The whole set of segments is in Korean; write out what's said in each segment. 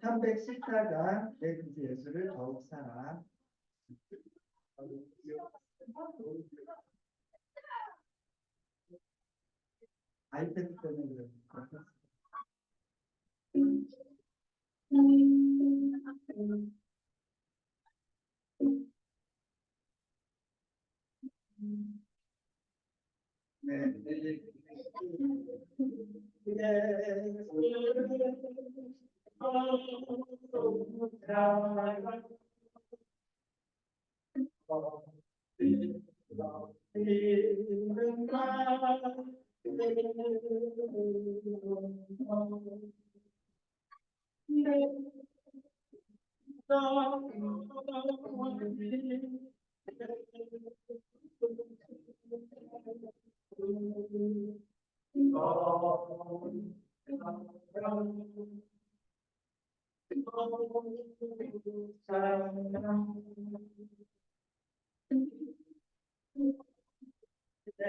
314강 내국제 예술을 더욱 사랑. 아이패드 때문에 그래요. 네.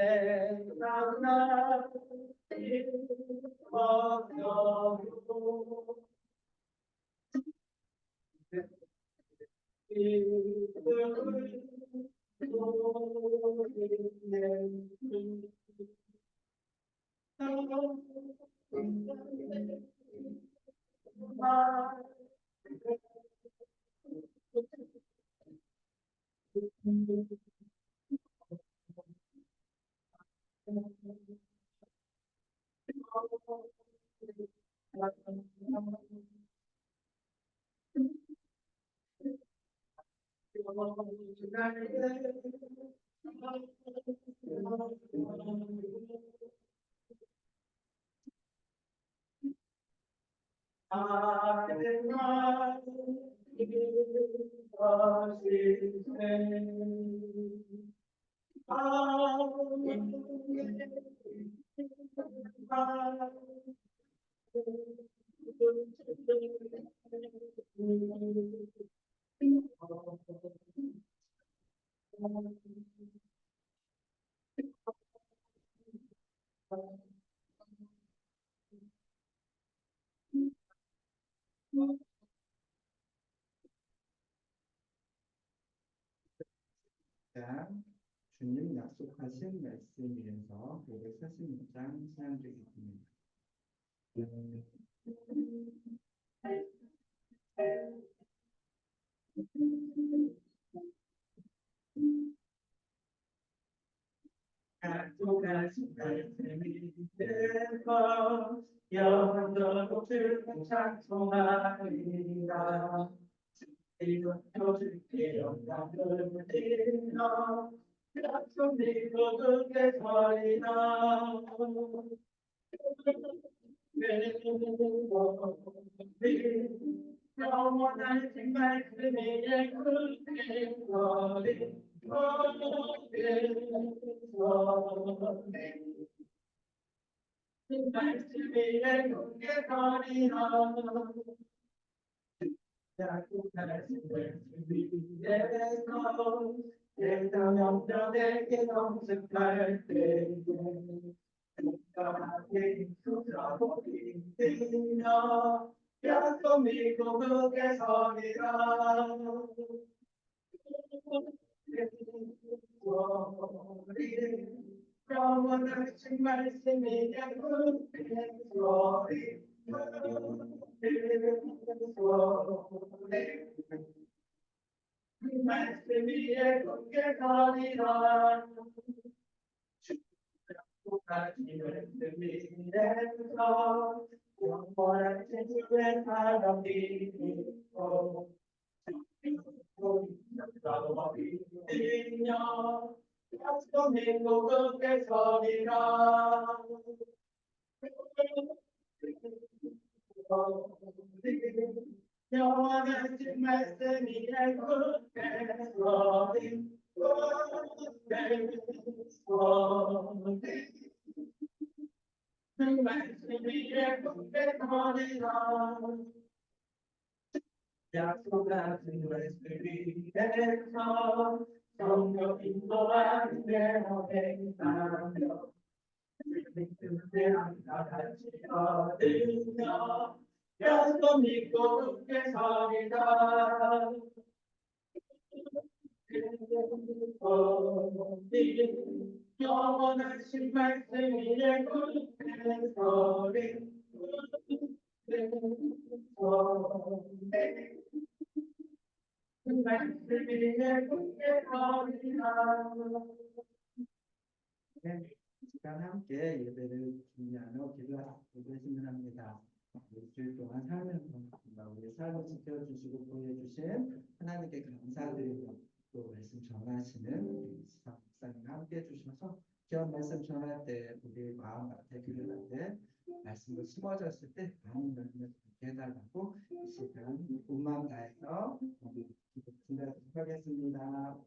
자, 주님 약속하신 말씀이면서 546장 사용되겠습니다. 약속하신 말씀이 되어 영원토록 찬송하리라. 이것도 주께 영광을 드리며 약속 믿고 굳게 서리라. 영원하신 말씀이 굳게 서리 말씀이 굳게 서리라. 약속하신 말씀 위에서 세상 영적에게 동습할 때에 특별하게 쏟아버리며 약속 믿고 굳게 서리라. 영원하신 말씀이 굳게 서리 말씀 위에 굳게 서리라. 똑같이 말씀 위에서 영원한 주의 사랑이 있고 믿으며 약속 믿고 굳게 서리라. 영원하신 말씀이 굳게 서리 말씀 위에 굳게 서리라. 약속하신 말씀 위에서 성령 인도하는 대로 행하며 그때 다 같이 얻으며 약속 믿고 굳게 서리라. 영원하신 말씀 위에 굳게 서리 말씀 위에 굳게 서리라. 네, 시간 함께 예배를 준비하며 기도하시면 합니다. 일주일 동안 살면서 우리의 삶을 지켜주시고 보여주신 하나님께 감사드리고 또 말씀 전하시는 우리 지상 목사님 함께 해주셔서 귀한 말씀 전할 때 우리 마음 앞에 귀를 때 말씀을 심어졌을 때 많은 말씀을 듣게 해달라고 이 시간 온 마음 다해서 기도 드리도록 하겠습니다.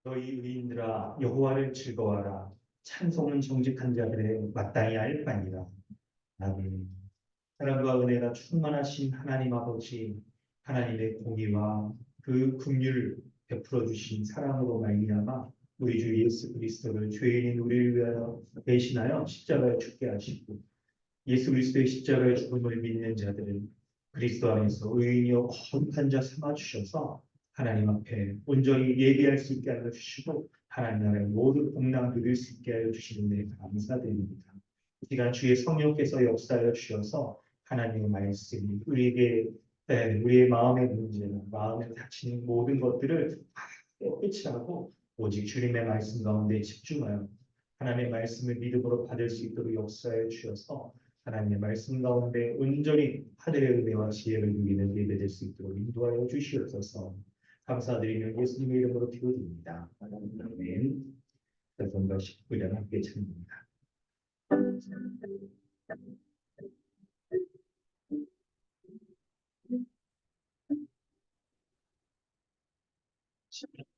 너희 의인들아 여호와를 즐거워하라. 찬송은 정직한 자들의 마땅히 할 바니라. 아멘. 사랑과 은혜가 충만하신 하나님 아버지, 하나님의 공의와 그 긍휼을 베풀어 주신 사랑으로 말미암아 우리 주 예수 그리스도를 죄인인 우리를 위하여 대신하여 십자가에 죽게 하시고 예수 그리스도의 십자가의 죽음을 믿는 자들은 그리스도 안에서 의인이요 거룩한 자 삼아 주셔서 하나님 앞에 온전히 예비할 수 있게 하여 주시고 하나님 나라의 모든 복랑 누릴 수 있게 하여 주시는 데 감사드립니다. 이 시간 주의 성령께서 역사하여 주셔서 하나님의 말씀이 우리에게 우리의 마음의 문제나 마음에 닥치는 모든 것들을 다 깨끗이 하고 오직 주님의 말씀 가운데 집중하여 하나님의 말씀을 믿음으로 받을 수 있도록 역사해 주셔서 하나님의 말씀 가운데 온전히 하늘의 은혜와 지혜를 누리는 예배될 수 있도록 인도하여 주시옵소서. 감사드리며 예수님의 이름으로 기도드립니다. 아멘. 여러분과 19년 함께 찬양합니다.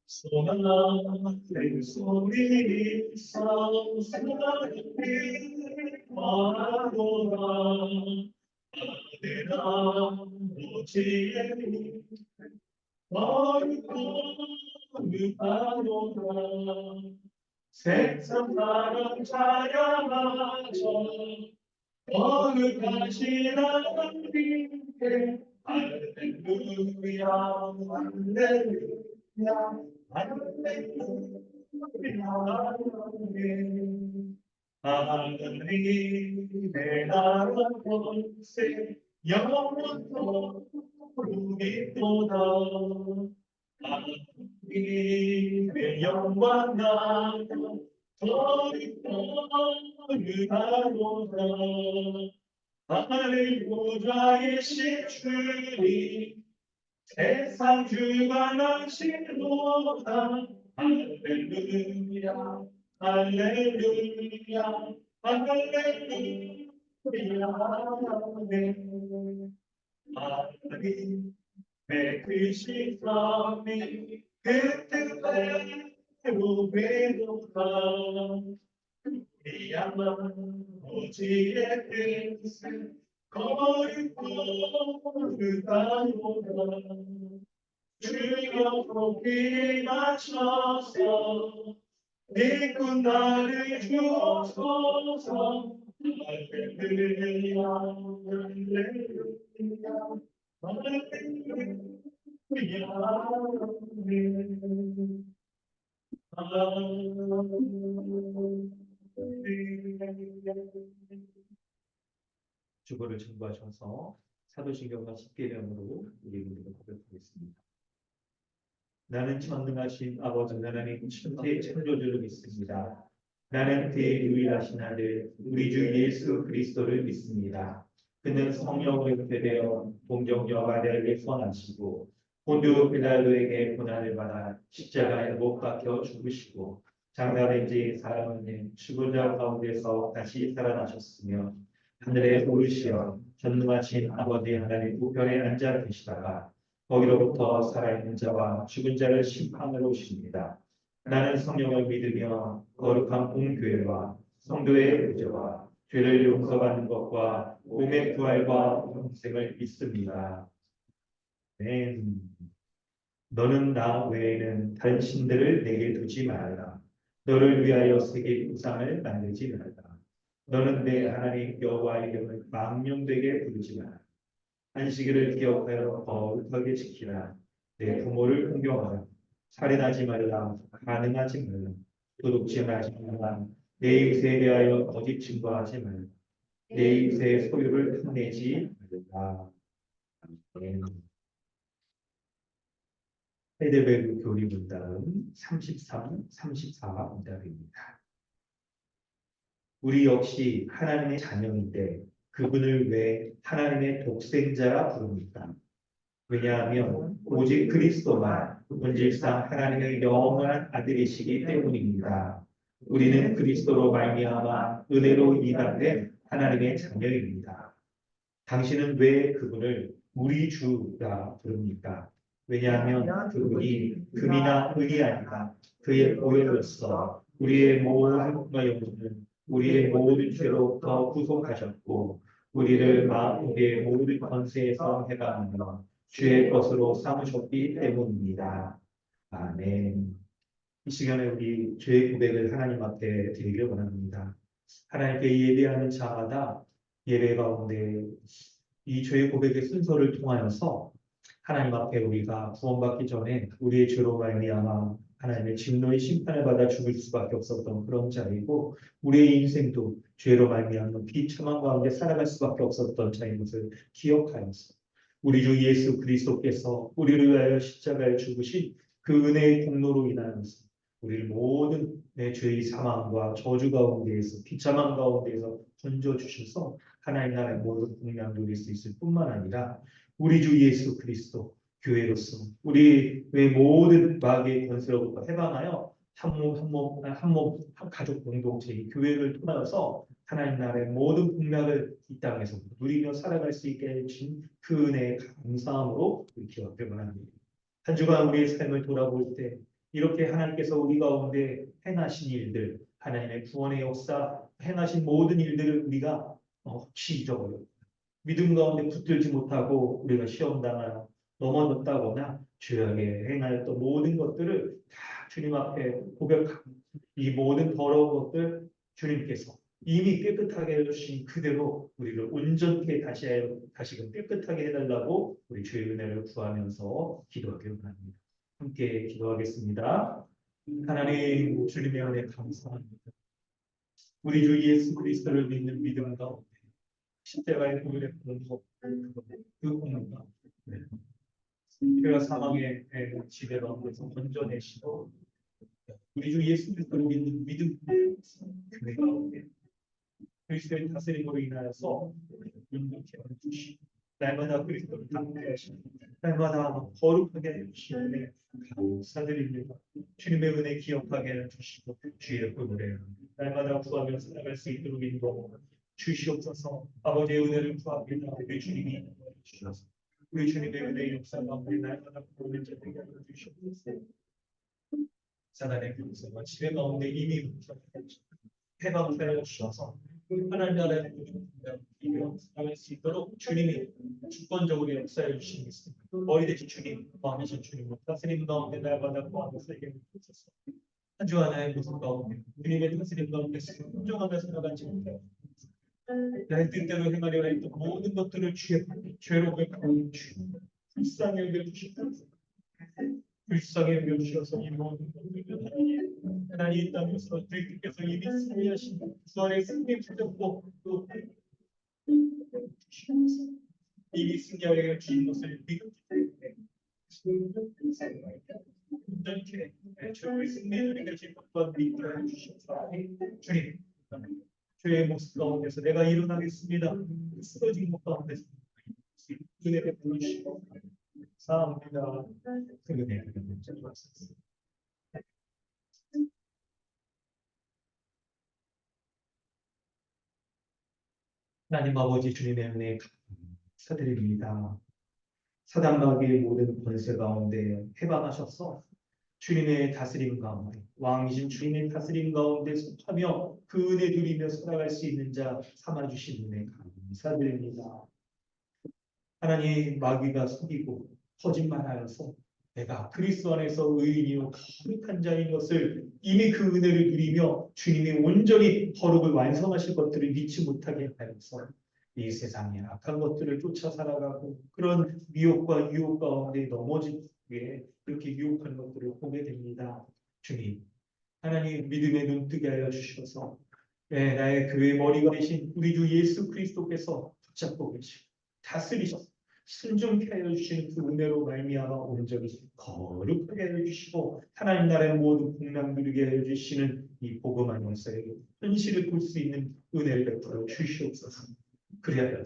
소나의 소리 성스럽게 와도다 내가 오직 거룩하도다 세상 사람 찬양하죠 거룩하신 하나님께 할렐루야 할렐루야 할렐루야 하나님의 나라 권세 영원토록 믿도다 하나님의 영광 나라 거룩하도다 할렐루야이신 주님 세상 주관하시도다 할렐루야 할렐루야 할렐루야 하나님의 크신 삶이 그 뜻대로 되도다 우리야만 오지의 뜻을 거룩하도다 주여 복이 맞춰서 내꾼 나를 주옵소서 할렐루야 할렐루야 주거를 증거하셔서 사도신경과 십계명으로 우리 모두가 고백하겠습니다. 나는 전능하신 아버지 하나님 천지의 창조주를 믿습니다. 나는 그의 유일하신 아들 우리 주 예수 그리스도를 믿습니다. 그는 성령으로 잉태되어 동정녀 마리아에게 선하시고 본디오 빌라도에게 고난을 받아 십자가에 못 박혀 죽으시고 장사된 지 사흘 만에 죽은 자 가운데서 다시 살아나셨으며 하늘에 오르시어 전능하신 아버지 하나님 우편에 앉아 계시다가 거기로부터 살아있는 자와 죽은 자를 심판하러 오십니다. 나는 성령을 믿으며 거룩한 공교회와 성도의 구제와 죄를 용서받는 것과 몸의 부활과 영생을 믿습니다. 아멘. 너는 나 외에는 다른 신들을 내게 두지 말라. 너를 위하여 새길 우상을 만들지 말라. 너는 내 하나님 여호와의 이름을 망령되게 부르지 말라. 안식일을 기억하여 거룩하게 지키라. 내 부모를 존경하라. 살인하지 말라. 간음하지 말라. 도둑질 하지 말라. 내 이웃에 대하여 거짓 증거하지 말라. 내 이웃의 소유를 탐내지 말라. 아멘. 헤데베르 교리 문답은 33, 34 문답입니다. 우리 역시 하나님의 자녀인데 그분을 왜 하나님의 독생자라 부릅니까? 왜냐하면 오직 그리스도만 본질상 하나님의 영원한 아들이시기 때문입니다. 우리는 그리스도로 말미암아 은혜로 이담된 하나님의 자녀입니다. 당신은 왜 그분을 우리 주라 부릅니까? 왜냐하면 그분이 금이나 은이 아니라 그의 보혈로서 우리의 모든 영혼을 우리의 모든 죄로부터 구속하셨고 우리를 마귀의 모든 권세에서 해방하며 주의 것으로 삼으셨기 때문입니다. 아멘. 이 시간에 우리 죄의 고백을 하나님 앞에 드리길 원합니다. 하나님께 예배하는 자마다 예배 가운데 이 죄의 고백의 순서를 통하여서 하나님 앞에 우리가 구원받기 전에 우리의 죄로 말미암아 하나님의 진노의 심판을 받아 죽을 수밖에 없었던 그런 자이고 우리의 인생도 죄로 말미암아 비참한 가운데 살아갈 수밖에 없었던 자인 것을 기억하여서 우리 주 예수 그리스도께서 우리를 위하여 십자가에 죽으신 그 은혜의 공로로 인하여서 우리를 모든 내 죄의 사망과 저주 가운데에서 비참한 가운데에서 건져 주셔서 하나님 나라의 모든 공양을 누릴 수 있을 뿐만 아니라 우리 주 예수 그리스도 교회로서 우리의 모든 마귀의 권세로부터 해방하여 한몸 가족 공동체의 교회를 통하여서 하나님 나라의 모든 공약을 이 땅에서 누리며 살아갈 수 있게 해주신 그 은혜의 감사함으로 우리 기억을 원합니다. 한 주간 우리의 삶을 돌아볼 때 이렇게 하나님께서 우리 가운데 행하신 일들, 하나님의 구원의 역사, 행하신 모든 일들을 우리가 혹시 잊어버렸다. 믿음 가운데 붙들지 못하고 우리가 시험당하여 넘어졌다거나 죄악에 행하였던 모든 것들을 다 주님 앞에 고백하고 이 모든 더러운 것들 주님께서 이미 깨끗하게 해주신 그대로 우리를 온전케 다시금 깨끗하게 해달라고 우리 주의 은혜를 구하면서 기도하길 원합니다. 함께 기도하겠습니다. 하나님 주님의 은혜 감사합니다. 우리 주 예수 그리스도를 믿는 믿음 가운데 십자가의 보혈의 공로 그 공로가 우리가 사망의 지배 가운데서 건져내시고 우리 주 예수 그리스도를 믿는 믿음 교회 가운데 그리스도의 다스림으로 인하여서 윤복해 주시고 날마다 그리스도를 닮게 하시고 날마다 거룩하게 해주시는 감사드립니다. 주님의 은혜 기억하게 해주시고 주의 품으로 날마다 구하며 살아갈 수 있도록 인도 주시옵소서. 아버지의 은혜를 구합니다. 우리 주님이 주셔서 우리 주님의 은혜의 역사가 우리 날마다 구원을 되게 하여 주시옵소서. 사단의 공세와 지배 가운데 이미 뭉쳐있습니다. 해방하여 주셔서 하나님 나라의 이며 살아갈 수 있도록 주님이 주권적으로 역사해 주시겠습니다. 머리대신 주님, 마음이신 주님, 다스림 가운데 날마다 구하며 살게 해주소서. 한 주 하나의 모습 가운데 주님의 다스림 가운데 순종하며 살아가지 못하여 나의 뜻대로 행하려고 했던 모든 것들을 죄로 고백하고 불쌍히 여겨주시옵소서. 불쌍히 여겨주셔서 이 모든 것들을 하나님 이 땅에서 주님께서 이미 승리하신 부활의 승리 붙잡고 또 이미 승리하여 주신 것을 믿기 때문에 온전케 주의 승리를 가진 것과 믿게 해주셔서 주님 주의 모습 가운데서 내가 일어나겠습니다. 쓰러진 것 가운데서 은혜를 부르시고 사랑합니다. 그 은혜를 부르셨습니다. 하나님 아버지 주님의 은혜 감사드립니다. 사단 마귀의 모든 권세 가운데 해방하셔서 주님의 다스림 가운데 왕이신 주님의 다스림 가운데 속하며 그 은혜 누리며 살아갈 수 있는 자 삼아주신 은혜 감사드립니다. 하나님 마귀가 속이고 거짓말하여서 내가 그리스도 안에서 의인이요 거룩한 자인 것을 이미 그 은혜를 누리며 주님이 온전히 거룩을 완성하실 것들을 믿지 못하게 하여서 이 세상에 악한 것들을 쫓아 살아가고 그런 미혹과 유혹 가운데 넘어지게 이렇게 유혹하는 것들을 보게 됩니다. 주님, 하나님 믿음의 눈 뜨게 하여 주셔서 나의 교회 머리가 되신 우리 주 예수 그리스도께서 붙잡고 계시고 다스리셔서 순종케 하여 주시는 그 은혜로 말미암아 온전히 거룩하게 하여 주시고 하나님 나라의 모든 공량 누리게 하여 주시는 이 복음 안에서의 현실을 볼 수 있는 은혜를 베풀어 주시옵소서. 그리하여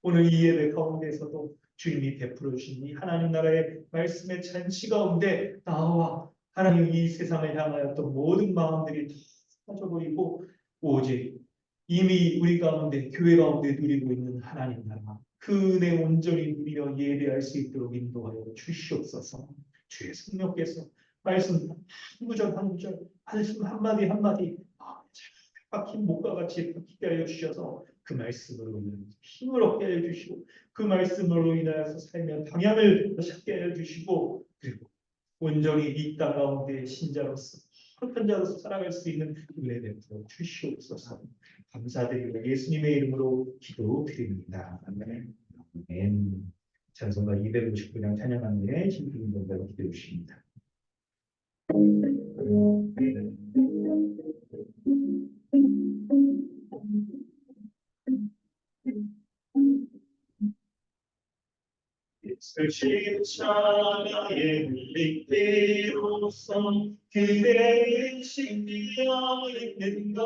오늘 이 예배 가운데서도 주님이 베풀어 주신 이 하나님 나라의 말씀의 잔치 가운데 나와 하나님 이 세상을 향하였던 모든 마음들이 다 사라져버리고 오직 이미 우리 가운데 교회 가운데 누리고 있는 하나님 나라 그 은혜 온전히 누리며 예배할 수 있도록 인도하여 주시옵소서. 주의 성령께서 말씀 한 구절 한 구절 말씀 한마디 한마디 박힌 목과 같이 박히게 하여 주셔서 그 말씀으로 인해 힘을 얻게 하여 주시고 그 말씀으로 인하여서 삶의 방향을 찾게 하여 주시고 그리고 온전히 이 땅 가운데 신자로서 거룩한 자로서 살아갈 수 있는 은혜 베풀어 주시옵소서. 감사드리고 예수님의 이름으로 기도드립니다. 아멘. 아멘. 찬송가 259장 찬양하는 데 신부님 동자로 기도해 주십니다. 십자가의 물리기로서 그대의 신비어 있는가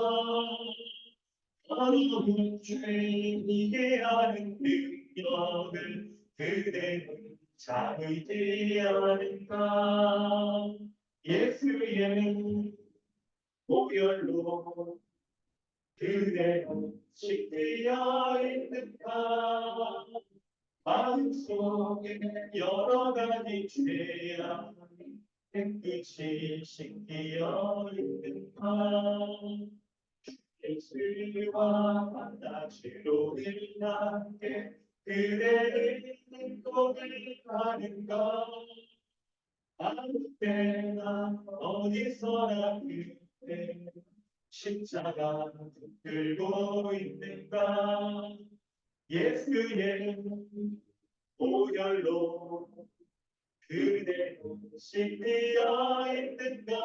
어려운 죄이게 하는 능력을 그대는 잡으지 않을까 예수의 보혈로 그대는 신비어 있는가 마음속에 여러 가지 죄악 깨끗이 씻기어 있는가 예수와 만나시로 일하게 그대의 행복을 하는가 아무 때나 어디서나 그대 십자가 들고 있는가 예수의 보혈로 그대로 씻겨 있는가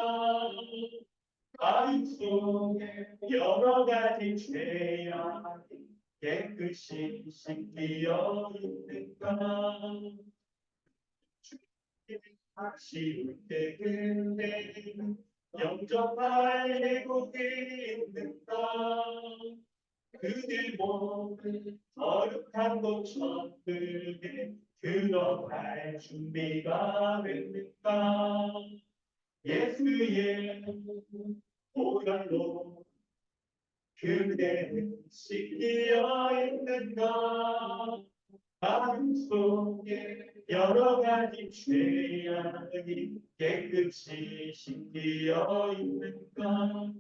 마음 속에 여러 가지 죄악이 깨끗이 씻겨 있는가 다시 때 그대 영접할 예고가 있는가 그대 몸을 거룩한 곳 천국에 들어갈 준비가 됐는가 예수의 보혈로 그대를 씻겨 있는가 마음속에 여러 가지 죄악이 깨끗이 씻겨 있는가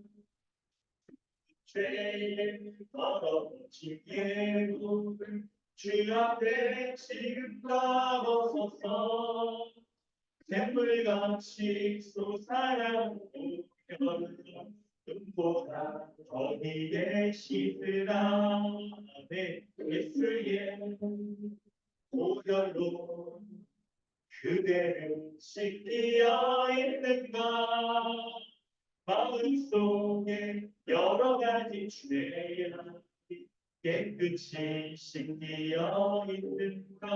죄의 더러워진 예물을 주 앞에 지금 담아서서 샘물같이 솟아나오며 눈보다 더 이게 씻으라 내 예수의 보혈로 그대를 씻겨 있는가 마음속에 여러 가지 죄악이 깨끗이 씻겨 있는가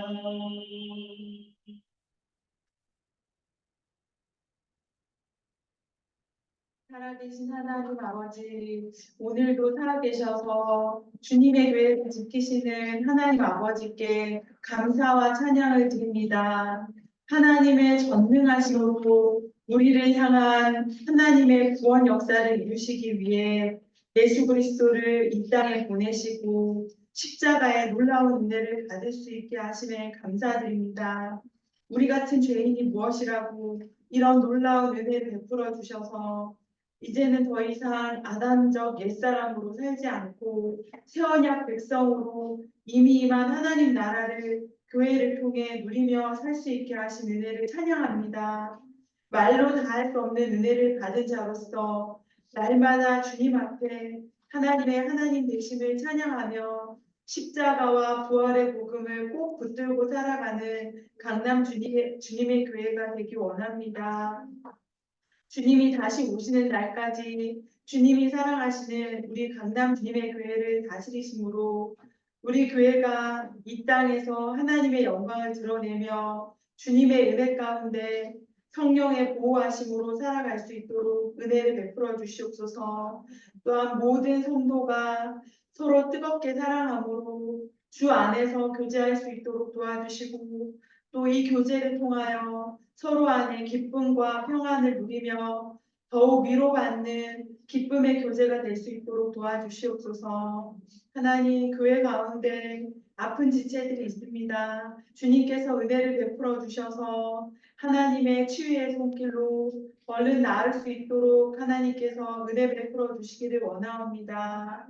살아계신 하나님 아버지, 오늘도 살아계셔서 주님의 교회를 지키시는 하나님 아버지께 감사와 찬양을 드립니다. 하나님의 전능하심으로 우리를 향한 하나님의 구원 역사를 이루시기 위해 예수 그리스도를 이 땅에 보내시고 십자가의 놀라운 은혜를 받을 수 있게 하심에 감사드립니다. 우리 같은 죄인이 무엇이라고 이런 놀라운 은혜를 베풀어 주셔서 이제는 더 이상 아담적 옛사람으로 살지 않고 새 언약 백성으로 이미 임한 하나님 나라를 교회를 통해 누리며 살 수 있게 하신 은혜를 찬양합니다. 말로 다할 수 없는 은혜를 받은 자로서 날마다 주님 앞에 하나님의 하나님 되심을 찬양하며 십자가와 부활의 복음을 꼭 붙들고 살아가는 강남 주님의 교회가 되기 원합니다. 주님이 다시 오시는 날까지 주님이 사랑하시는 우리 강남 주님의 교회를 다스리심으로 우리 교회가 이 땅에서 하나님의 영광을 드러내며 주님의 은혜 가운데 성령의 보호하심으로 살아갈 수 있도록 은혜를 베풀어 주시옵소서. 또한 모든 성도가 서로 뜨겁게 사랑함으로 주 안에서 교제할 수 있도록 도와주시고 또 이 교제를 통하여 서로 안에 기쁨과 평안을 누리며 더욱 위로받는 기쁨의 교제가 될 수 있도록 도와주시옵소서. 하나님 교회 가운데 아픈 지체들이 있습니다. 주님께서 은혜를 베풀어 주셔서 하나님의 치유의 손길로 얼른 나을 수 있도록 하나님께서 은혜 베풀어 주시기를 원하옵니다.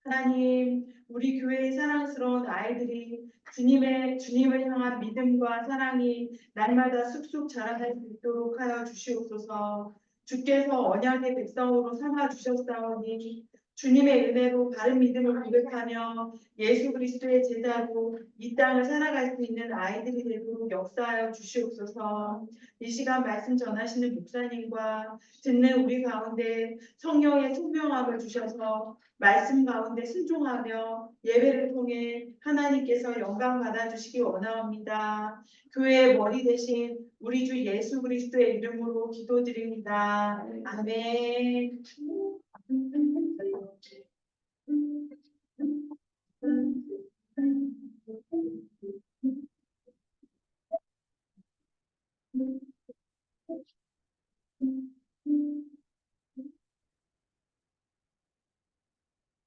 하나님, 우리 교회의 사랑스러운 아이들이 주님을 향한 믿음과 사랑이 날마다 쑥쑥 자라날 수 있도록 하여 주시옵소서. 주께서 언약의 백성으로 삼아 주셨사오니 주님의 은혜로 바른 믿음을 고백하며 예수 그리스도의 제자로 이 땅을 살아갈 수 있는 아이들이 되도록 역사하여 주시옵소서. 이 시간 말씀 전하시는 목사님과 듣는 우리 가운데 성령의 총명함을 주셔서 말씀 가운데 순종하며 예배를 통해 하나님께서 영광 받아주시기 원하옵니다. 교회의 머리 대신 우리 주 예수 그리스도의 이름으로 기도드립니다. 아멘.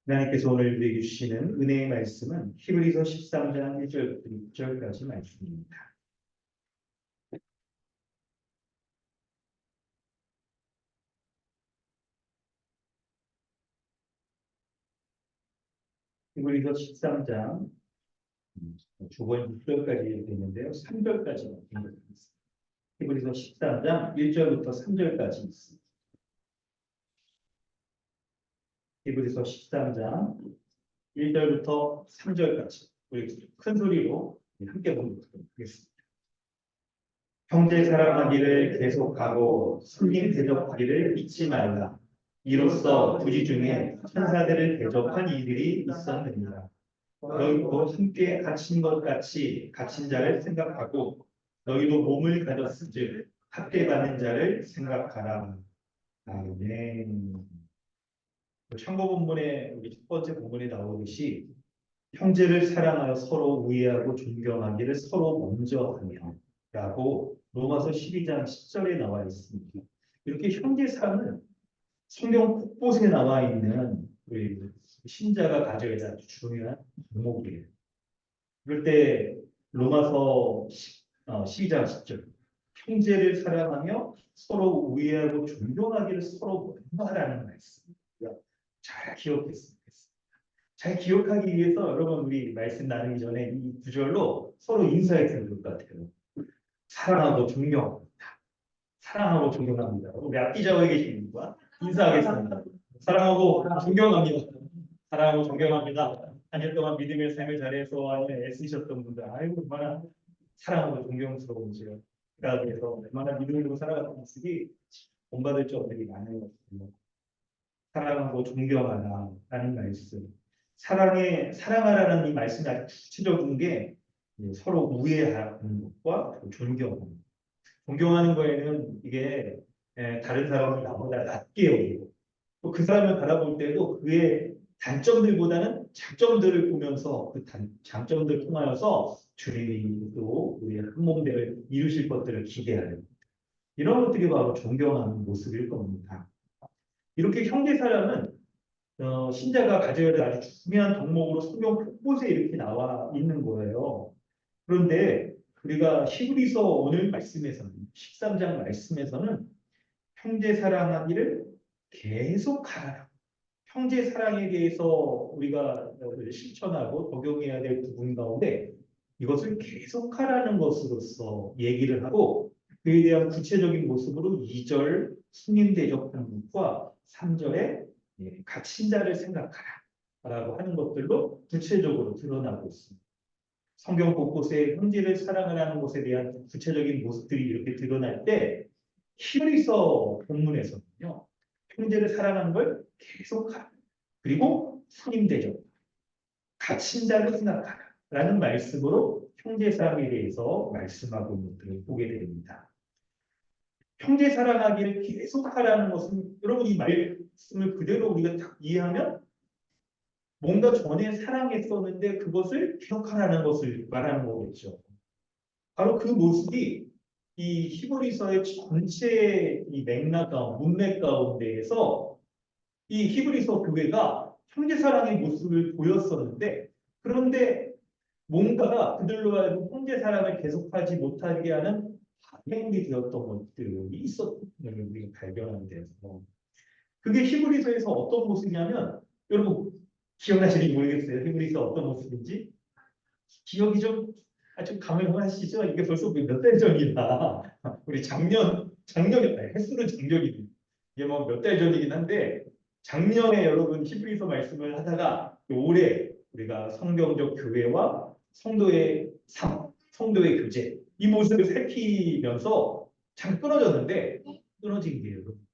하나님께서 오늘 우리에게 주시는 은혜의 말씀은 히브리서 13장 1절부터 6절까지 말씀입니다. 히브리서 13장 주번 6절까지 되는데요. 3절까지 있습니다. 히브리서 13장 1절부터 3절까지 있습니다. 히브리서 13장 1절부터 3절까지 우리 큰 소리로 함께 보도록 하겠습니다. 형제 사랑하기를 계속하고 손님 대접하기를 잊지 말라. 이로써 부지 중에 천사들을 대접한 이들이 있었느니라. 너희도 함께 갇힌 것 같이 갇힌 자를 생각하고 너희도 몸을 가졌은즉 함께 받는 자를 생각하라. 아멘. 참고 본문에 우리 첫 번째 본문에 나오듯이 형제를 사랑하여 서로 우애하고 존경하기를 서로 먼저 하며 라고 로마서 12장 10절에 나와 있습니다. 이렇게 형제 사랑은 성경 곳곳에 나와 있는 우리 신자가 가져야 될 아주 중요한 덕목이에요. 그럴 때 로마서 12장 10절 형제를 사랑하며 서로 우애하고 존경하기를 서로 먼저 하라는 말씀입니다. 잘 기억했으면 좋겠습니다. 잘 기억하기 위해서 여러분 우리 말씀 나누기 전에 이 구절로 서로 인사했으면 좋을 것 같아요. 사랑하고 존경합니다. 사랑하고 존경합니다. 우리 앞뒤좌우에 계신 분과 인사하겠습니다. 사랑하고 존경합니다. 사랑하고 존경합니다. 한 년 동안 믿음의 삶을 잘해서 애쓰셨던 분들, 아이고 얼마나 사랑하고 존경스러운지요. 그래서 얼마나 믿음으로 살아가는 모습이 본받을 점들이 많은 것 같아요. 사랑하고 존경하라라는 말씀. 사랑하라는 이 말씀이 아주 구체적인 게 서로 우애하는 것과 존경하는. 존경하는 거에는 이게 다른 사람을 나보다 낮게 여기고 또 그 사람을 바라볼 때도 그의 단점들보다는 장점들을 보면서 그 장점들을 통하여서 주님이 또 우리의 한 몸대를 이루실 것들을 기대하는 이런 것들이 바로 존경하는 모습일 겁니다. 이렇게 형제 사랑은 신자가 가져야 될 아주 중요한 덕목으로 성경 곳곳에 이렇게 나와 있는 거예요. 그런데 우리가 히브리서 오늘 말씀에서는 13장 말씀에서는 형제 사랑하기를 계속하라. 형제 사랑에 대해서 우리가 실천하고 적용해야 될 부분 가운데 이것을 계속하라는 것으로서 얘기를 하고 그에 대한 구체적인 모습으로 2절 손님 대접하는 것과 3절에 갇힌 자를 생각하라라고 하는 것들로 구체적으로 드러나고 있습니다. 성경 곳곳에 형제를 사랑하라는 것에 대한 구체적인 모습들이 이렇게 드러날 때 히브리서 본문에서는요. 형제를 사랑하는 걸 계속하라. 그리고 손님 대접, 갇힌 자를 생각하라라는 말씀으로 형제 사랑에 대해서 말씀하고 있는 것들을 보게 됩니다. 형제 사랑하기를 계속하라는 것은 여러분 이 말씀을 그대로 우리가 딱 이해하면 뭔가 전에 사랑했었는데 그것을 기억하라는 것을 말하는 거겠죠. 바로 그 모습이 이 히브리서의 전체 이 맥락 가운데, 문맥 가운데에서 이 히브리서 교회가 형제 사랑의 모습을 보였었는데 그런데 뭔가가 그들로 하여금 형제 사랑을 계속하지 못하게 하는 방향이 되었던 것들이 있었던 것을 우리가 발견하게 돼서 그게 히브리서에서 어떤 모습이냐면 여러분 기억나시는지 모르겠어요. 히브리서 어떤 모습인지 기억이 좀 가물가물하시죠? 이게 벌써 몇 달 전이다. 우리 작년에 횟수는 작년이고 이게 뭐 몇 달 전이긴 한데 작년에 여러분 히브리서 말씀을 하다가 올해 우리가 성경적 교회와 성도의 삶, 성도의 교제 이 모습을 살피면서 참 끊어졌는데 끊어진 게 여러분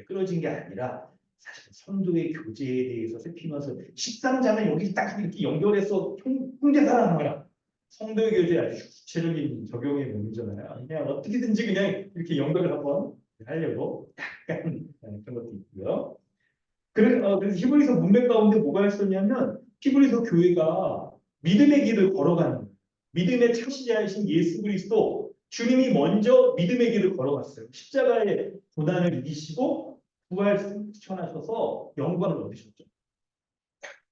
끊어진 게 아니라 사실 성도의 교제에 대해서 살피면서 13장은 여기 딱 이렇게 연결해서 형제 사랑하라. 성도의 교제에 아주 구체적인 적용의 문제잖아요. 그냥 어떻게든지 그냥 이렇게 연결을 한번 하려고 약간 그런 것도 있고요. 그래서 히브리서 문맥 가운데 뭐가 있었냐면 히브리서 교회가 믿음의 길을 걸어가는 거예요. 믿음의 창시자이신 예수 그리스도 주님이 먼저 믿음의 길을 걸어갔어요. 십자가의 고난을 이기시고 부활 승천하셔서 영광을 얻으셨죠.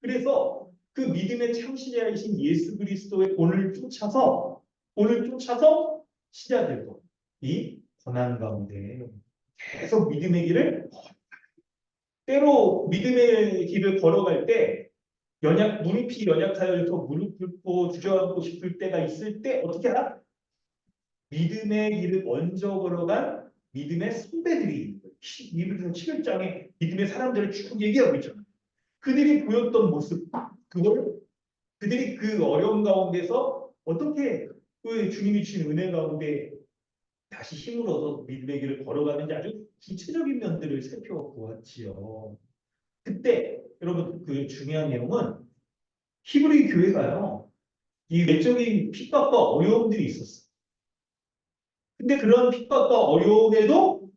그래서 그 믿음의 창시자이신 예수 그리스도의 본을 쫓아서 신자들도 이 고난 가운데 계속 믿음의 길을 때로 믿음의 길을 걸어갈 때 무릎이 연약하여 더 무릎 꿇고 주저앉고 싶을 때가 있을 때 어떻게 하라? 믿음의 길을 먼저 걸어간 믿음의 선배들이 있는 거예요. 11장에 믿음의 사람들을 쭉 얘기하고 있잖아요. 그들이 보였던 모습, 그걸 그들이 그 어려운 가운데서 어떻게 그 주님이 주신 은혜 가운데 다시 힘을 얻어 믿음의 길을 걸어가는지 아주 구체적인 면들을 살펴보았지요. 그때 여러분 그 중요한 내용은 히브리 교회가요. 이 외적인 핍박과 어려움들이 있었어요. 근데 그런 핍박과 어려움에도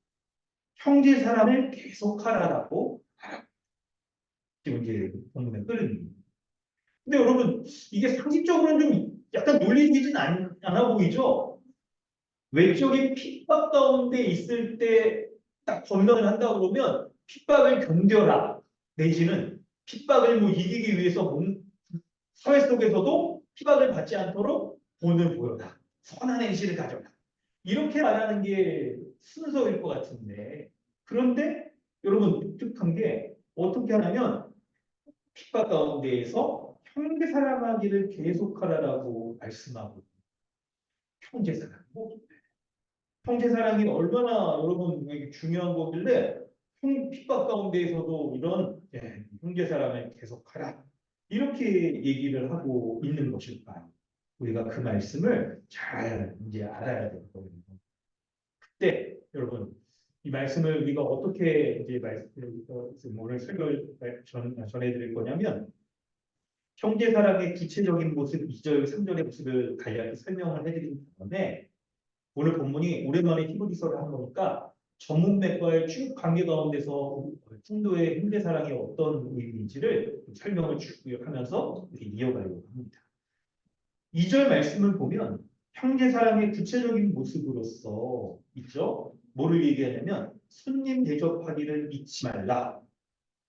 형제 사랑을 계속하라라고 지금 이제 본문에 끌립니다. 근데 여러분 이게 상식적으로는 좀 약간 논리적이진 않아 보이죠? 외적인 핍박 가운데 있을 때 딱 권면을 한다 그러면 핍박을 견뎌라 내지는 핍박을 뭐 이기기 위해서 사회 속에서도 핍박을 받지 않도록 본을 보여라. 선한 행실을 가져라. 이렇게 말하는 게 순서일 것 같은데 그런데 여러분 독특한 게 어떻게 하냐면 핍박 가운데에서 형제 사랑하기를 계속하라라고 말씀하고 형제 사랑. 형제 사랑이 얼마나 여러분에게 중요한 거길래 핍박 가운데에서도 이런 형제 사랑을 계속하라 이렇게 얘기를 하고 있는 것일까요? 우리가 그 말씀을 잘 이제 알아야 될 거예요. 그때 여러분 이 말씀을 우리가 어떻게 이제 오늘 설교를 전해드릴 거냐면 형제 사랑의 구체적인 모습 2절, 3절의 모습을 간략히 설명을 해드린 다음에 오늘 본문이 오랜만에 히브리서를 한 거니까 전문 맥과의 쭉 관계 가운데서 성도의 형제 사랑이 어떤 의미인지를 설명을 쭉 하면서 이어가려고 합니다. 2절 말씀을 보면 형제 사랑의 구체적인 모습으로서 있죠. 뭐를 얘기하냐면 손님 대접하기를 잊지 말라.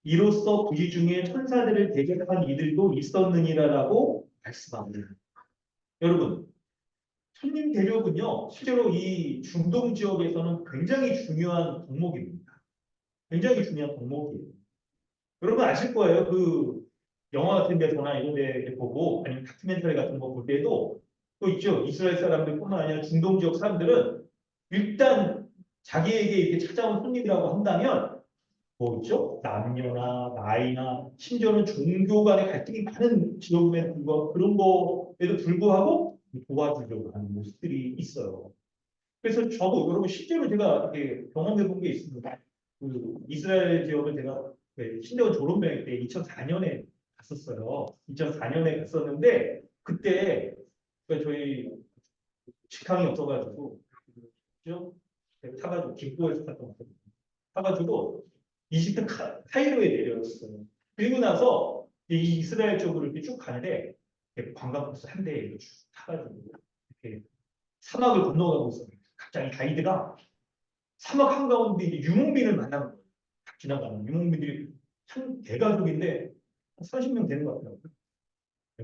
이로써 부지 중에 천사들을 대접한 이들도 있었느니라라고 말씀합니다. 여러분 손님 대접은요, 실제로 이 중동 지역에서는 굉장히 중요한 덕목입니다. 굉장히 중요한 덕목이에요. 여러분 아실 거예요. 그 영화 같은 데서나 이런 데 보고 아니면 다큐멘터리 같은 거 볼 때도 또 있죠. 이스라엘 사람들뿐만 아니라 중동 지역 사람들은 일단 자기에게 이렇게 찾아온 손님이라고 한다면 뭐 있죠? 남녀나 나이나 심지어는 종교 간의 갈등이 많은 지역임에도 불구하고 그런 거에도 불구하고 도와주려고 하는 모습들이 있어요. 그래서 저도 여러분 실제로 제가 이렇게 경험해 본 게 있습니다. 그 이스라엘 지역을 제가 신대원 졸업여행 때 2004년에 갔었어요. 2004년에 갔었는데 그때 저희 직항이 없어가지고 그죠? 타가지고 김포에서 갔던 거 타가지고 이집트 카이로에 내렸어요. 그리고 나서 이 이스라엘 쪽으로 이렇게 쭉 가는데 관광버스 한 대에 이렇게 쭉 타가지고 이렇게 사막을 건너가고 있어요. 갑자기 가이드가 사막 한가운데 이제 유목민을 만나는 거예요. 딱 지나가는 유목민들이 한 대가족인데 한 30명 되는 것 같아요.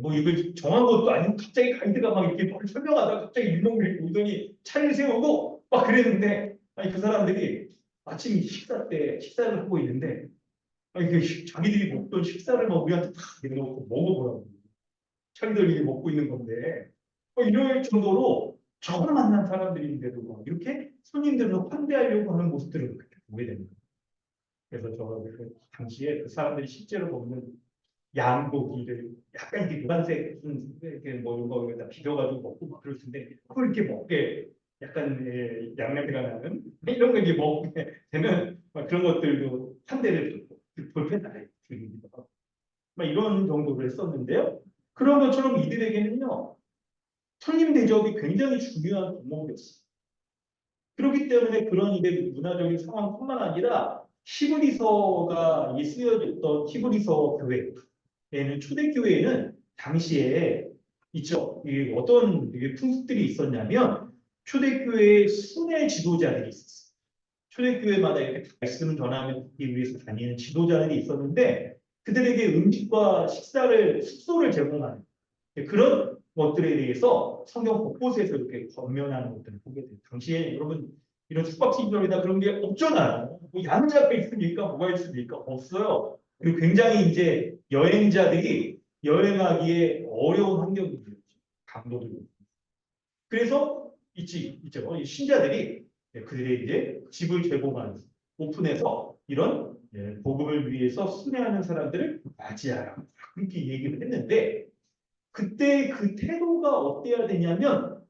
뭐 이걸 정한 것도 아니고 갑자기 가이드가 막 이렇게 뭘 설명하다가 갑자기 유목민이 오더니 차를 세우고 막 그랬는데 아니 그 사람들이 아침 식사 때 식사를 하고 있는데 아니 그 자기들이 먹던 식사를 막 우리한테 다 내놓고 먹어보라고 자기들이 먹고 있는 건데 이럴 정도로 처음 만난 사람들인데도 막 이렇게 손님들을 환대하려고 하는 모습들을 그렇게 보게 됩니다. 그래서 저 그 당시에 그 사람들이 실제로 먹는 양고기를 약간 이렇게 노란색 이렇게 뭐 이런 거에다 비벼가지고 먹고 막 그럴 텐데 그걸 이렇게 먹게 약간 양냄새가 나는 이런 거 이제 먹게 되면 막 그런 것들도 환대를 볼펜 드리기도 하고 막 이런 정도로 했었는데요. 그런 것처럼 이들에게는요 손님 대접이 굉장히 중요한 덕목이었어요. 그렇기 때문에 그런 이제 문화적인 상황뿐만 아니라 히브리서가 쓰여졌던 히브리서 교회에는 초대교회에는 당시에 있죠. 어떤 풍습들이 있었냐면 초대교회의 순회 지도자들이 있었어요. 초대교회마다 이렇게 말씀을 전하기 위해서 다니는 지도자들이 있었는데 그들에게 음식과 숙소를 제공하는 그런 것들에 대해서 성경 곳곳에서 이렇게 권면하는 것들을 보게 돼요. 당시에 여러분 이런 숙박시설이나 그런 게 없잖아요. 뭐 양자가 있습니까? 뭐가 있습니까? 없어요. 그리고 굉장히 이제 여행자들이 여행하기에 어려운 환경이죠. 강도도 있고. 그래서 있죠. 이 신자들이 그들의 이제 집을 제공하는 오픈해서 이런 복음을 위해서 순회하는 사람들을 맞이하라. 그렇게 얘기를 했는데 그때 그 태도가 어때야 되냐면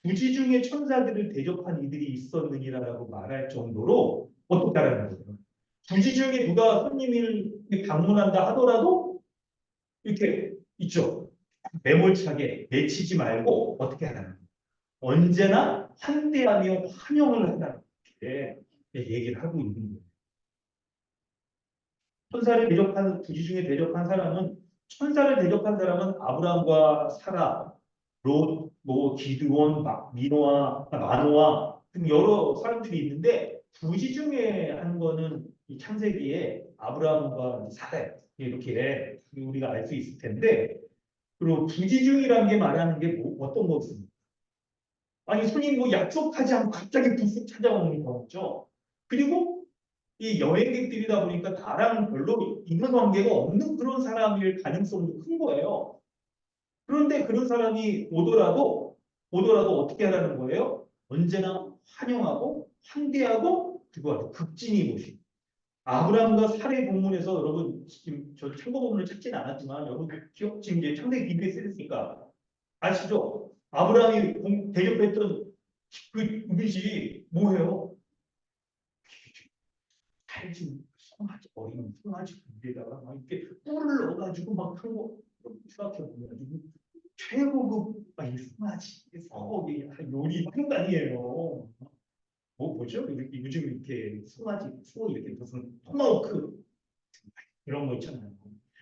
부지 중에 천사들을 대접한 이들이 있었느니라라고 말할 정도로 어떻게 하라는 거예요. 부지 중에 누가 손님을 방문한다 하더라도 이렇게 있죠. 매몰차게 내치지 말고 어떻게 하라는 거예요. 언제나 환대하며 환영을 한다는 게 얘기를 하고 있는 거예요. 천사를 대접한 부지 중에 대접한 사람은 천사를 대접한 사람은 아브라함과 사라, 롯, 뭐 기드온, 미노아, 마노아 등 여러 사람들이 있는데 부지 중에 한 거는 이 창세기에 아브라함과 사라 이렇게 우리가 알 수 있을 텐데 그리고 부지 중이라는 게 말하는 게 어떤 것입니까? 아니 손님 뭐 약속하지 않고 갑자기 불쑥 찾아오는 거죠. 그리고 이 여행객들이다 보니까 나랑 별로 인간관계가 없는 그런 사람일 가능성도 큰 거예요. 그런데 그런 사람이 오더라도 어떻게 하라는 거예요? 언제나 환영하고 환대하고 그거 극진히 모시고 아브라함과 사례 본문에서 여러분 지금 저 참고 본문을 찾지는 않았지만 여러분 기억 지금 이제 창세기 비교에 쓰였으니까 아시죠? 아브라함이 대접했던 그 음식이 뭐예요? 살진 송아지 어린 송아지 군대에다가 막 이렇게 꿀을 넣어가지고 막 한 거 생각해 보면 최고급 이 송아지 소고기 요리 판단이에요. 뭐죠? 요즘 이렇게 송아지 소 이렇게 무슨 토마호크 이런 거 있잖아요.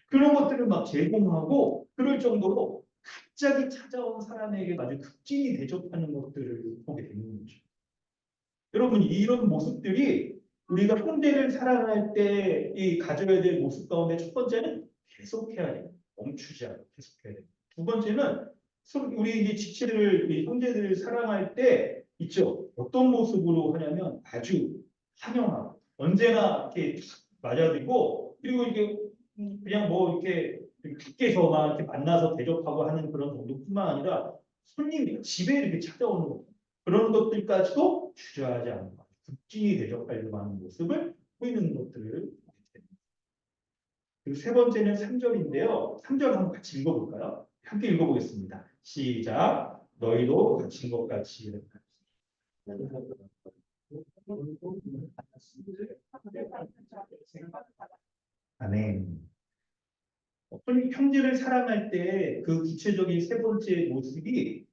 그런 것들을 막 제공하고 그럴 정도로 갑자기 찾아온 사람에게 아주 극진히 대접하는 것들을 보게 되는 거죠. 여러분 이런 모습들이 우리가 형제를 사랑할 때 이 가져야 될 모습 가운데 첫 번째는 계속해야 돼요. 멈추지 않고 계속해야 돼요. 두 번째는 우리 이제 지체를 이 형제들을 사랑할 때 있죠. 어떤 모습으로 하냐면 아주 환영하고 언제나 이렇게 맞아들이고 그리고 이게 그냥 뭐 이렇게 밖에서만 이렇게 만나서 대접하고 하는 그런 정도뿐만 아니라 손님이 집에 이렇게 찾아오는 거 그런 것들까지도 주저하지 않고 극진히 대접하려고 하는 모습을 보이는 것들을 보게 됩니다. 그리고 세 번째는 3절인데요. 3절 한번 같이 읽어볼까요? 함께 읽어보겠습니다. 시작. 너희도 갇힌 것 같이 아멘. 형제를 사랑할 때 그 구체적인 세 번째 모습이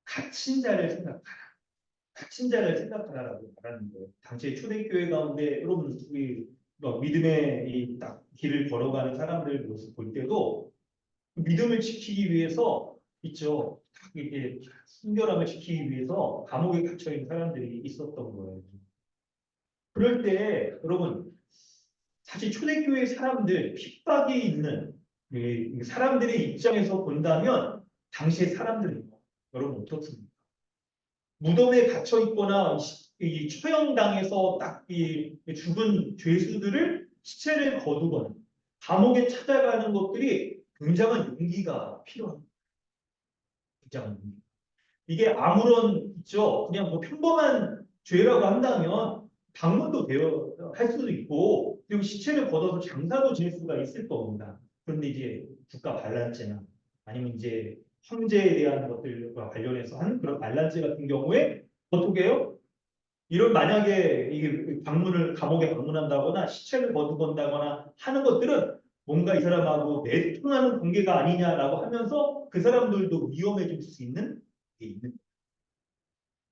갇힌 자를 생각하라. 갇힌 자를 생각하라라고 말하는 거예요. 당시에 초대교회 가운데 여러분 우리 믿음의 이 딱 길을 걸어가는 사람들 모습 볼 때도 믿음을 지키기 위해서 있죠. 이게 순결함을 지키기 위해서 감옥에 갇혀 있는 사람들이 있었던 거예요. 그럴 때 여러분 사실 초대교회 사람들 핍박이 있는 이 사람들의 입장에서 본다면 당시의 사람들은 여러분 어떻습니까? 무덤에 갇혀 있거나 이 처형당해서 딱 이 죽은 죄수들을 시체를 거두거나 감옥에 찾아가는 것들이 굉장한 용기가 필요합니다. 굉장한 용기. 이게 아무런 있죠. 그냥 뭐 평범한 죄라고 한다면 방문도 할 수도 있고 그리고 시체를 걷어서 장사도 지낼 수가 있을 겁니다. 그런데 이제 국가 반란죄나 아니면 이제 형제에 대한 것들과 관련해서 하는 그런 반란죄 같은 경우에 어떻게 해요? 이런 만약에 이게 감옥에 방문한다거나 시체를 거두건다거나 하는 것들은 뭔가 이 사람하고 내통하는 관계가 아니냐라고 하면서 그 사람들도 위험해질 수 있는 게 있는 거예요.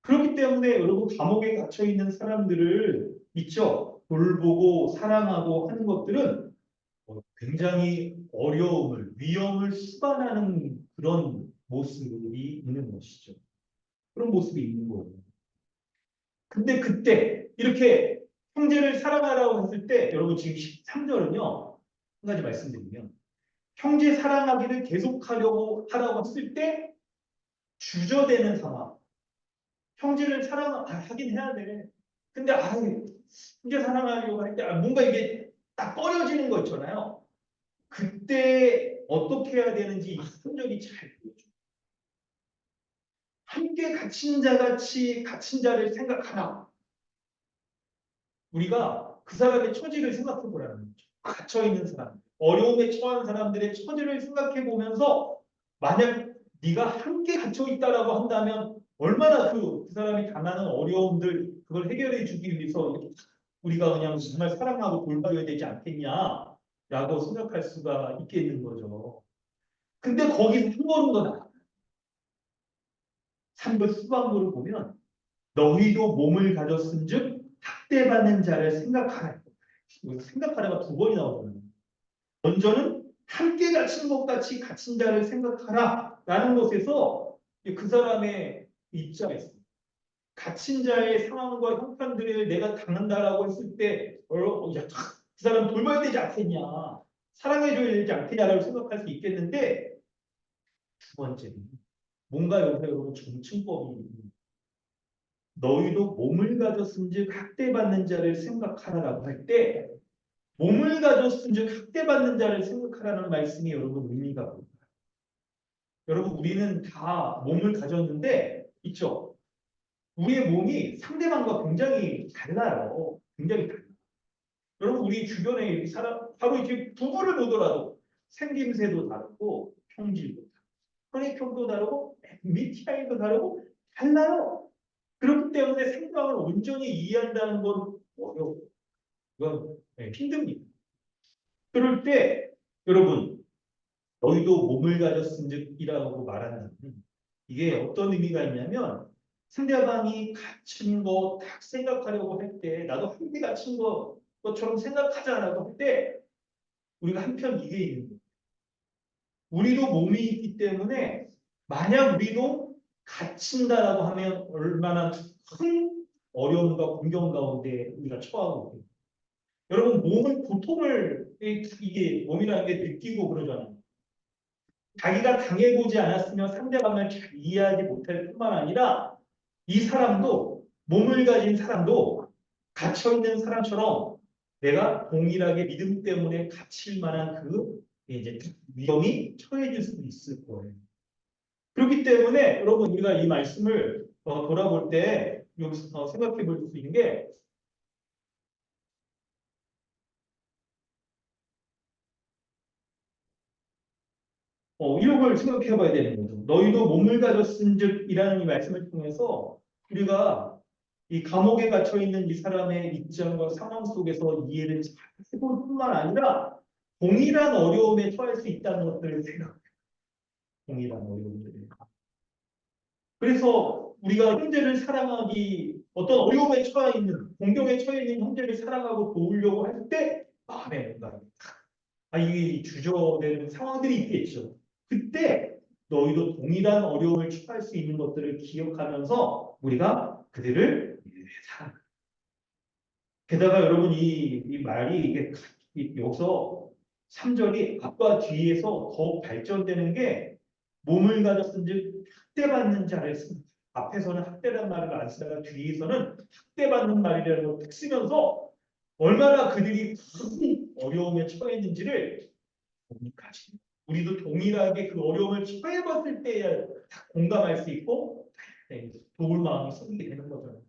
그렇기 때문에 여러분 감옥에 갇혀 있는 사람들을 있죠. 돌보고 사랑하고 하는 것들은 굉장히 어려움을 위험을 수반하는 그런 모습이 있는 것이죠. 그런 모습이 있는 거예요. 근데 그때 이렇게 형제를 사랑하라고 했을 때 여러분 지금 13절은요. 한 가지 말씀드리면 형제 사랑하기를 계속하려고 하라고 했을 때 주저되는 상황. 형제를 하긴 해야 돼. 근데 형제 사랑하려고 할 때 뭔가 이게 딱 꺼려지는 거 있잖아요. 그때 어떻게 해야 되는지 이 3절이 잘 보여줘요. 함께 갇힌 자 같이 갇힌 자를 생각하라. 우리가 그 사람의 처지를 생각해 보라는 거죠. 갇혀 있는 사람, 어려움에 처한 사람들의 처지를 생각해 보면서 만약 네가 함께 갇혀 있다라고 한다면 얼마나 그 사람이 당하는 어려움들 그걸 해결해 주기 위해서 우리가 그냥 정말 사랑하고 돌봐줘야 되지 않겠냐라고 생각할 수가 있겠는 거죠. 근데 거기서 한 걸음 더 나아. 3번 수반부를 보면 너희도 몸을 가졌은즉 학대받는 자를 생각하라. 생각하라가 2번이 나오잖아요. 먼저는 함께 갇힌 것 같이 갇힌 자를 생각하라 라는 것에서 그 사람의 입장에서 갇힌 자의 상황과 형편들을 내가 당한다라고 했을 때 야, 그 사람 돌봐야 되지 않겠냐 사랑해줘야 되지 않겠냐라고 생각할 수 있겠는데 2번째는 뭔가 여기서 여러분 정층법이 너희도 몸을 가졌은즉 학대받는 자를 생각하라라고 할 때 몸을 가졌은즉 학대받는 자를 생각하라는 말씀이 여러분 의미가 뭡니까? 여러분 우리는 다 몸을 가졌는데 있죠. 우리의 몸이 상대방과 굉장히 달라요. 굉장히 달라요. 여러분 우리 주변에 이 사람 바로 이렇게 부부를 보더라도 생김새도 다르고 형질도 다르고 혈액형도 다르고 MBTI도 다르고 달라요. 그렇기 때문에 상대방을 온전히 이해한다는 건 어려워요. 이건 힘듭니다. 그럴 때 여러분 너희도 몸을 가졌은즉이라고 말하는 이게 어떤 의미가 있냐면 상대방이 갇힌 거 딱 생각하려고 할 때 나도 함께 갇힌 것처럼 생각하자라고 할 때 우리가 한편 이게 있는 거예요. 우리도 몸이 있기 때문에 만약 우리도 갇힌다라고 하면 얼마나 큰 어려움과 공경 가운데 우리가 처하고 있어요. 여러분 몸은 고통을 이게 몸이라는 게 느끼고 그러잖아요. 자기가 당해보지 않았으면 상대방을 잘 이해하지 못할 뿐만 아니라 이 사람도 몸을 가진 사람도 갇혀있는 사람처럼 내가 동일하게 믿음 때문에 갇힐 만한 그 이제 위험이 처해질 수도 있을 거예요. 그렇기 때문에 여러분 우리가 이 말씀을 돌아볼 때 여기서 생각해 볼 수 있는 게 이런 걸 생각해 봐야 되는 거죠. 너희도 몸을 가졌은즉이라는 이 말씀을 통해서 우리가 이 감옥에 갇혀 있는 이 사람의 입장과 상황 속에서 이해를 잘 해볼 뿐만 아니라 동일한 어려움에 처할 수 있다는 것들을 생각해요. 동일한 어려움들. 그래서 우리가 형제를 사랑하기 어떤 어려움에 처해 있는 공경에 처해 있는 형제를 사랑하고 도우려고 할 때 마음에 뭔가 이게 주저되는 상황들이 있겠죠. 그때 너희도 동일한 어려움을 처할 수 있는 것들을 기억하면서 우리가 그들을 사랑. 게다가 여러분 이 말이 이게 여기서 3절이 앞과 뒤에서 더욱 발전되는 게 몸을 가졌은즉 학대받는 자를 쓴 앞에서는 학대란 말을 안 쓰다가 뒤에서는 학대받는 말이라는 걸 딱 쓰면서 얼마나 그들이 큰 어려움에 처했는지를 가지. 우리도 동일하게 그 어려움을 처해봤을 때야 공감할 수 있고 도울 마음이 생기게 되는 거잖아요.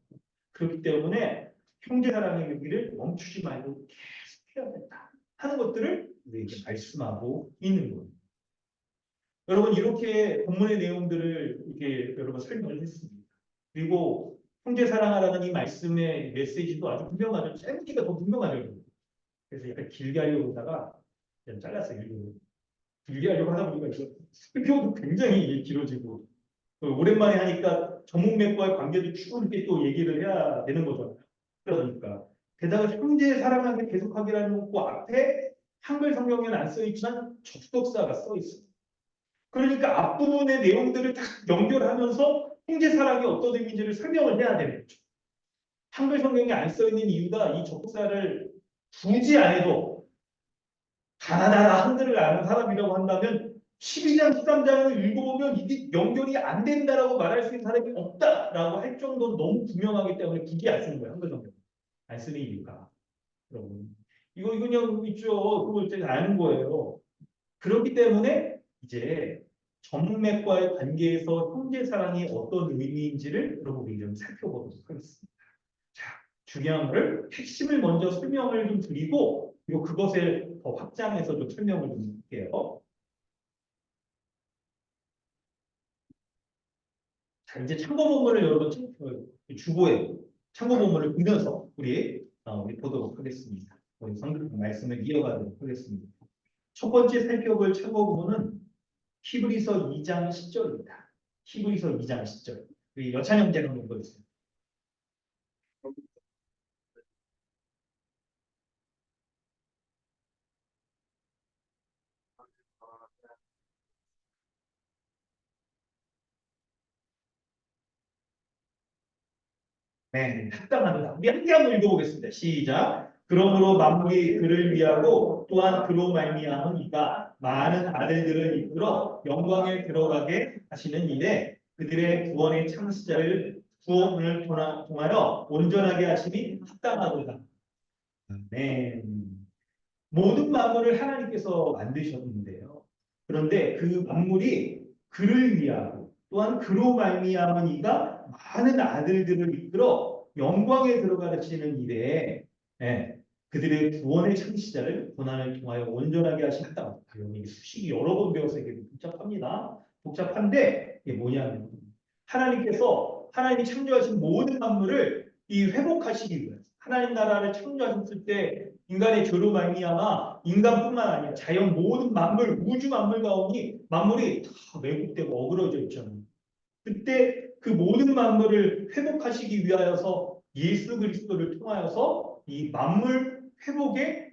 그렇기 때문에 형제 사랑의 여기를 멈추지 말고 계속 해야 된다 하는 것들을 우리에게 말씀하고 있는 거예요. 여러분 이렇게 본문의 내용들을 이렇게 여러분 설명을 했습니다. 그리고 형제 사랑하라는 이 말씀의 메시지도 아주 분명하죠. 짧기가 더 분명하죠. 그래서 약간 길게 하려고 하다가 그냥 잘랐어요. 길게 하려고 하다 보니까 이거 설교도 굉장히 길어지고 오랜만에 하니까 전문맥과의 관계도 충분히 또 얘기를 해야 되는 거잖아요. 그러니까 게다가 형제 사랑하게 계속하기라는 것과 앞에 한글 성경에는 안 써있지만 접속사가 써있어요. 그러니까 앞부분의 내용들을 다 연결하면서 형제 사랑이 어떤 의미인지를 설명을 해야 되는 거죠. 한글 성경에 안 써있는 이유가 이 접속사를 굳이 안 해도 가나다라 한글을 아는 사람이라고 한다면 12장, 13장을 읽어보면 이게 연결이 안 된다라고 말할 수 있는 사람이 없다라고 할 정도로 너무 분명하기 때문에 굳이 안 쓰는 거예요. 한글 성경. 안 쓰는 이유가. 여러분. 이거 그냥 있죠. 그걸 이제 아는 거예요. 그렇기 때문에 이제 정맥과의 관계에서 형제 사랑이 어떤 의미인지를 여러분이 좀 살펴보도록 하겠습니다. 자, 중요한 거를 핵심을 먼저 설명을 좀 드리고 그리고 그것을 더 확장해서 좀 설명을 좀 드릴게요. 자, 이제 참고 본문을 여러분 주보에 참고 본문을 보면서 우리 보도록 하겠습니다. 우리 성경 말씀을 이어가도록 하겠습니다. 첫 번째 살펴볼 참고 본문은 히브리서 2장 10절입니다. 히브리서 2장 10절. 우리 여찬 형제가 한번 보여주세요. 네, 합당합니다. 우리 함께 한번 읽어보겠습니다. 시작. 그러므로 만물이 그를 위하고 또한 그로 말미암은 이가 많은 아들들을 이끌어 영광에 들어가게 하시는 일에 그들의 구원의 창시자를 구원을 통하여 온전하게 하심이 합당하도다. 네. 모든 만물을 하나님께서 만드셨는데요. 그런데 그 만물이 그를 위하고 또한 그로 말미암은 이가 많은 아들들을 이끌어 영광에 들어가시는 일에 그들의 구원의 창시자를 고난을 통하여 온전하게 하신다. 여기 수식이 여러 번 배워서 이게 복잡합니다. 복잡한데 이게 뭐냐면 하나님이 창조하신 모든 만물을 이 회복하시기 위해서 하나님 나라를 창조하셨을 때 인간의 죄로 말미암아 인간뿐만 아니라 자연 모든 만물, 우주 만물 가운데 만물이 다 왜곡되고 어그러져 있잖아요. 그때 그 모든 만물을 회복하시기 위하여서 예수 그리스도를 통하여서 이 만물 회복의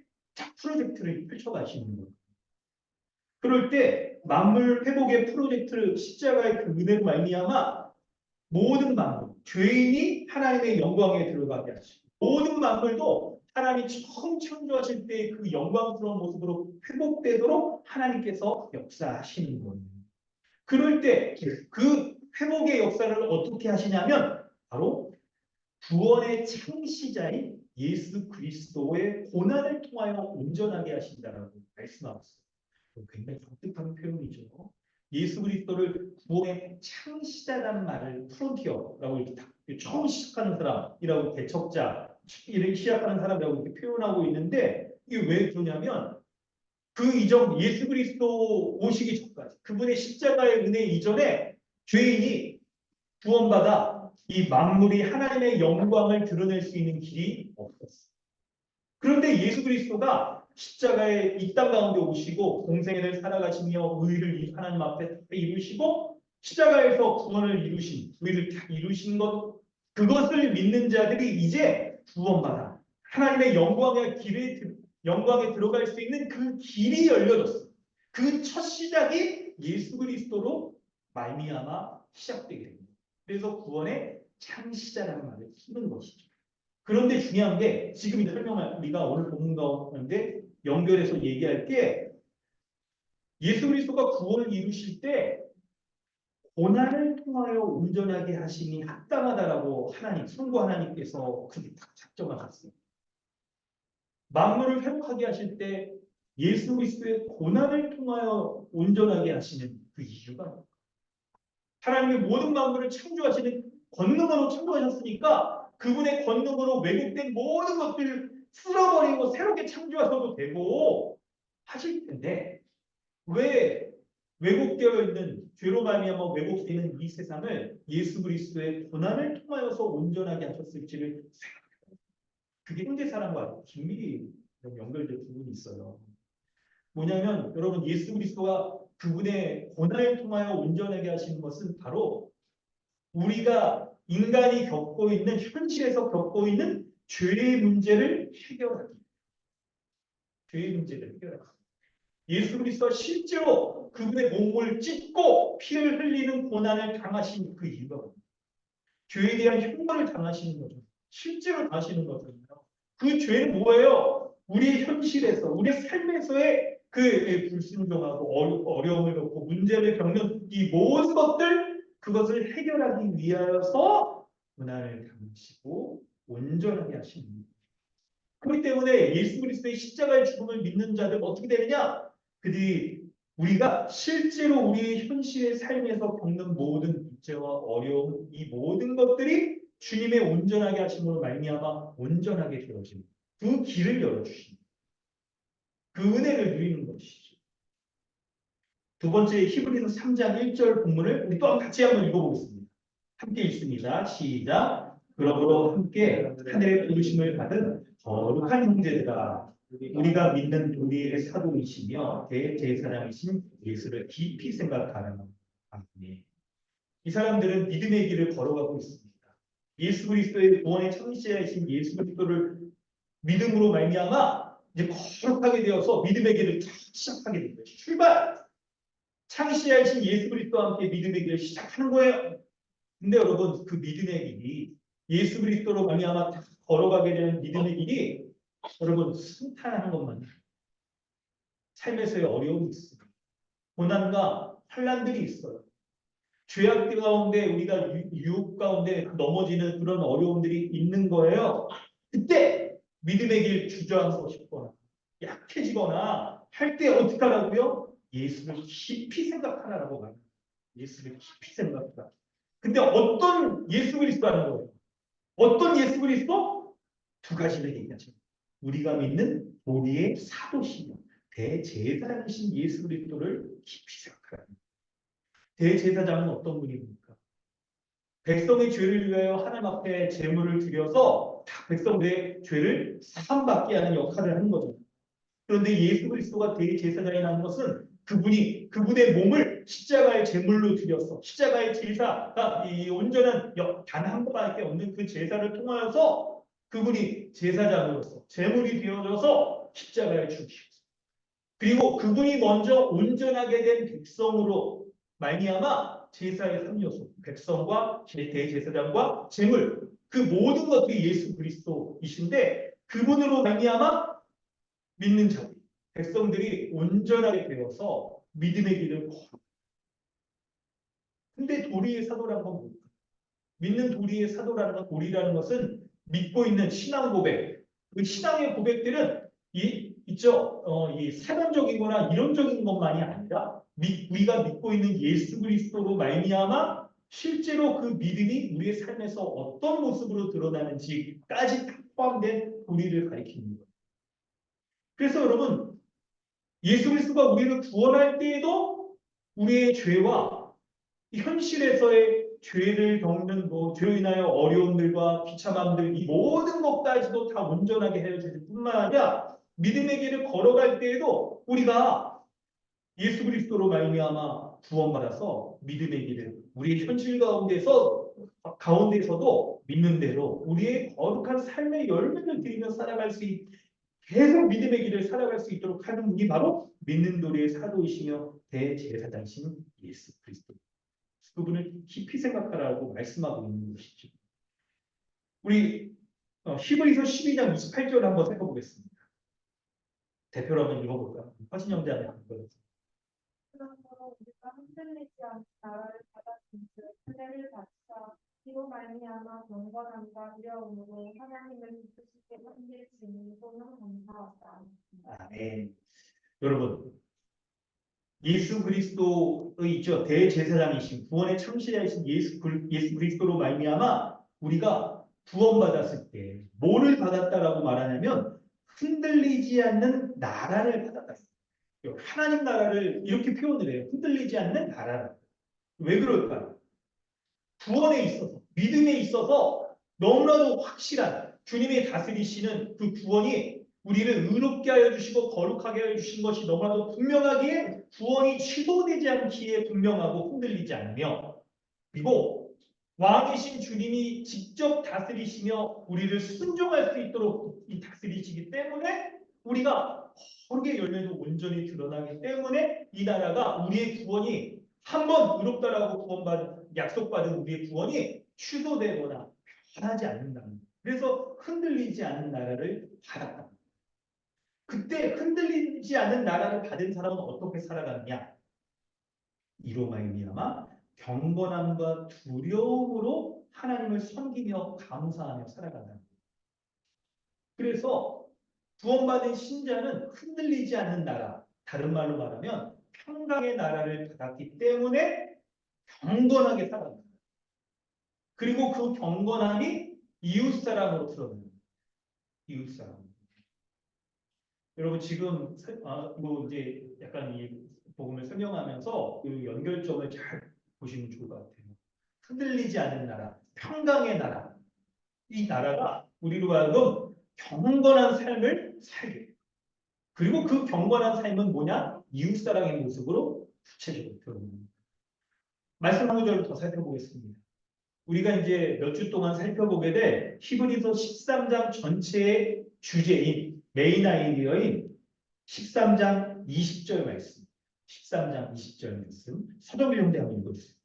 프로젝트를 펼쳐가시는 거예요. 그럴 때 만물 회복의 프로젝트를 십자가의 그 은혜로 말미암아 모든 만물, 죄인이 하나님의 영광에 들어가게 하시고 모든 만물도 하나님이 처음 창조하실 때 그 영광스러운 모습으로 회복되도록 하나님께서 역사하시는 거예요. 그럴 때 그 회복의 역사를 어떻게 하시냐면 바로 구원의 창시자인 예수 그리스도의 고난을 통하여 온전하게 하신다라고 말씀하고 있어요. 굉장히 독특한 표현이죠. 예수 그리스도를 구원의 창시자라는 말을 프론티어라고 이렇게 처음 시작하는 사람이라고 개척자 이렇게 시작하는 사람이라고 이렇게 표현하고 있는데 이게 왜 그러냐면 그 이전 예수 그리스도 오시기 전까지 그분의 십자가의 은혜 이전에 죄인이 구원받아 이 만물이 하나님의 영광을 드러낼 수 있는 길이 없었어요. 그런데 예수 그리스도가 십자가에 이 땅 가운데 오시고 공생애를 살아가시며 의를 하나님 앞에 이루시고 십자가에서 구원을 이루신 의를 다 이루신 것 그것을 믿는 자들이 이제 구원받아 하나님의 영광에 들어갈 수 있는 그 길이 열려졌어요. 그 첫 시작이 예수 그리스도로 말미암아 시작되게 됩니다. 그래서 구원의 창시자라는 말을 쓰는 것이죠. 그런데 중요한 게 지금 설명할 우리가 오늘 본문 가운데 연결해서 얘기할 게 예수 그리스도가 구원을 이루실 때 고난을 통하여 온전하게 하심이 합당하다라고 성부 하나님께서 그게 딱 작정하셨어요. 만물을 회복하게 하실 때 예수 그리스도의 고난을 통하여 온전하게 하시는 그 이유가 하나님의 모든 만물을 창조하시는 권능으로 창조하셨으니까 그분의 권능으로 왜곡된 모든 것들을 쓸어버리고 새롭게 창조하셔도 되고 하실 텐데 왜 왜곡되어 있는 죄로 말미암아 왜곡되는 이 세상을 예수 그리스도의 고난을 통하여서 온전하게 하셨을지를 생각해요. 그게 현대 사람과 긴밀히 연결된 부분이 있어요. 뭐냐면 여러분 예수 그리스도가 그분의 고난을 통하여 온전하게 하시는 것은 바로 우리가 인간이 겪고 있는 현실에서 겪고 있는 죄의 문제를 해결하기. 죄의 문제를 해결하기. 예수 그리스도가 실제로 그분의 몸을 찢고 피를 흘리는 고난을 당하신 그 이유가 뭡니까? 죄에 대한 형벌을 당하시는 거죠. 실제로 당하시는 거잖아요. 그 죄는 뭐예요? 우리의 현실에서, 우리의 삶에서의 그 불순종하고 어려움을 겪고 문제를 겪는 이 모든 것들 그것을 해결하기 위하여서 고난을 당하시고 온전하게 하시는 거예요. 그렇기 때문에 예수 그리스도의 십자가의 죽음을 믿는 자들 어떻게 되느냐? 그들이 우리가 실제로 우리의 현실의 삶에서 겪는 모든 문제와 어려움 이 모든 것들이 주님의 온전하게 하심으로 말미암아 온전하게 되어진 그 길을 열어주십니다. 그 은혜를 누리는 것이죠. 두 번째 히브리서 3장 1절 본문을 우리 또한 같이 한번 읽어보겠습니다. 함께 읽습니다. 시작. 그러므로 함께 하늘의 부르심을 받은 거룩한 형제들아, 우리가 믿는 우리의 사도이시며 대제사장이신 예수를 깊이 생각하라. 아멘. 이 사람들은 믿음의 길을 걸어가고 있습니다. 예수 그리스도의 구원의 창시자이신 예수 그리스도를 믿음으로 말미암아 이제 거룩하게 되어서 믿음의 길을 시작하게 된 거예요. 출발! 창시자이신 예수 그리스도와 함께 믿음의 길을 시작하는 거예요. 근데 여러분, 그 믿음의 길이 예수 그리스도로 말미암아 걸어가게 되는 믿음의 길이 여러분 순탄한 것만 아니에요. 삶에서의 어려움이 있습니다. 고난과 환난들이 있어요. 죄악 가운데 우리가 유혹 가운데 넘어지는 그런 어려움들이 있는 거예요. 그때 믿음의 길 주저앉고 싶거나 약해지거나 할 때 어떻게 하라고요? 예수를 깊이 생각하라고 말해요. 예수를 깊이 생각하라. 근데 어떤 예수 그리스도라는 거예요? 어떤 예수 그리스도? 두 가지를 얘기하죠. 우리가 믿는 우리의 사도시며 대제사장이신 예수 그리스도를 깊이 생각하라. 대제사장은 어떤 분입니까? 백성의 죄를 위하여 하나님 앞에 제물을 드려서 백성들의 죄를 사함받게 하는 역할을 하는 거죠. 그런데 예수 그리스도가 대제사장이라는 것은 그분의 몸을 십자가의 제물로 드려서 십자가의 제사가 이 온전한 단 한 번밖에 없는 그 제사를 통하여서 그분이 제사장으로서 제물이 되어져서 십자가에 죽으셨어요. 그리고 그분이 먼저 온전하게 된 백성으로 말미암아 제사의 3요소 백성과 대제사장과 제물 그 모든 것들이 예수 그리스도이신데 그분으로 말미암아 믿는 자들 백성들이 온전하게 되어서 믿음의 길을 걸어. 근데 도리의 사도라는 건 뭘까? 믿는 도리의 사도라는 것, 도리라는 것은 믿고 있는 신앙 고백. 그 신앙의 고백들은 이 사변적이거나 이론적인 것만이 아니라 우리가 믿고 있는 예수 그리스도로 말미암아 실제로 그 믿음이 우리의 삶에서 어떤 모습으로 드러나는지까지 다 포함된 도리를 가리키는 거예요. 그래서 여러분 예수 그리스도가 우리를 구원할 때에도 우리의 죄와 현실에서의 죄를 겪는 죄로 인하여 어려움들과 비참함들 이 모든 것까지도 다 온전하게 해주실 뿐만 아니라 믿음의 길을 걸어갈 때에도 우리가 예수 그리스도로 말미암아 구원받아서 믿음의 길을 우리의 현실 가운데서도 믿는 대로 우리의 거룩한 삶의 열매를 드리며 살아갈 수 계속 믿음의 길을 살아갈 수 있도록 하는 분이 바로 믿는 도리의 사도이시며 대제사장이신 예수 그리스도. 그분을 깊이 생각하라고 말씀하고 있는 것이죠. 우리 히브리서 12장 28절 한번 살펴보겠습니다. 대표로 한번 읽어볼까요? 화신 형제한테 읽어보겠습니다. 그러므로 우리가 흔들리지 않는 나라를 받았으니 은혜를 받사 이로 말미암아 경건함과 두려움으로 하나님을 기쁘시게 섬길 수 있는 소명 감사하다. 아멘. 여러분 예수 그리스도의 있죠 대제사장이신 구원의 창시자이신 예수 그리스도로 말미암아 우리가 구원받았을 때 뭐를 받았다라고 말하냐면 흔들리지 않는 나라를 받았다. 하나님 나라를 이렇게 표현을 해요. 흔들리지 않는 나라를. 왜 그럴까요? 구원에 있어서 믿음에 있어서 너무나도 확실한 주님의 다스리시는 그 구원이 우리를 의롭게 하여 주시고 거룩하게 하여 주신 것이 너무나도 분명하기에 구원이 취소되지 않기에 분명하고 흔들리지 않으며 그리고 왕이신 주님이 직접 다스리시며 우리를 순종할 수 있도록 다스리시기 때문에 우리가 거룩의 열매도 온전히 드러나기 때문에 이 나라가 우리의 구원이 한번 의롭다라고 약속받은 우리의 구원이 취소되거나 변하지 않는다는 거예요. 그래서 흔들리지 않는 나라를 받았다. 그때 흔들리지 않는 나라를 받은 사람은 어떻게 살아가느냐? 이로 말미암아 경건함과 두려움으로 하나님을 섬기며 감사하며 살아간다는 거예요. 그래서 구원받은 신자는 흔들리지 않는 나라, 다른 말로 말하면 평강의 나라를 받았기 때문에 경건하게 살아간다. 그리고 그 경건함이 이웃사랑으로 드러납니다. 이웃사랑. 여러분 지금 뭐 이제 약간 이 복음을 설명하면서 그 연결점을 잘 보시면 좋을 것 같아요. 흔들리지 않는 나라, 평강의 나라. 이 나라가 우리로 하여금 경건한 삶을 살게 해요. 그리고 그 경건한 삶은 뭐냐? 이웃사랑의 모습으로 구체적으로 드러납니다. 말씀 한 구절을 더 살펴보겠습니다. 우리가 이제 몇 주 동안 살펴보게 될 히브리서 13장 전체의 주제인 메인 아이디어인 13장 20절 말씀, 13장 20절 말씀, 서점일 형제 한번 읽어주세요.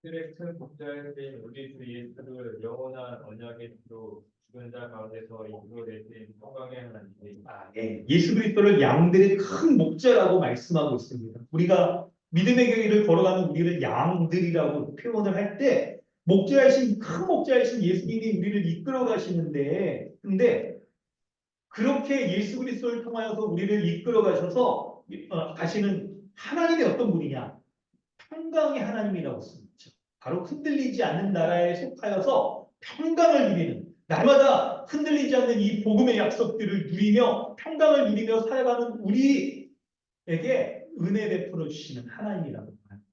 그들의 큰 목자이신 우리 주 예수를 영원한 언약의 피로 죽은 자 가운데서 이끌어내신 평강의 하나님께 예수 그리스도를 양들의 큰 목자라고 말씀하고 있습니다. 우리가 믿음의 길을 걸어가는 우리를 양들이라고 표현을 할 때 목자이신 큰 목자이신 예수님이 우리를 이끌어 가시는데 근데 그렇게 예수 그리스도를 통하여서 우리를 이끌어 가셔서 가시는 하나님이 어떤 분이냐? 평강의 하나님이라고 씁니다. 바로 흔들리지 않는 나라에 속하여서 평강을 누리는 날마다 흔들리지 않는 이 복음의 약속들을 누리며 평강을 누리며 살아가는 우리에게 은혜 베풀어 주시는 하나님이라고 합니다.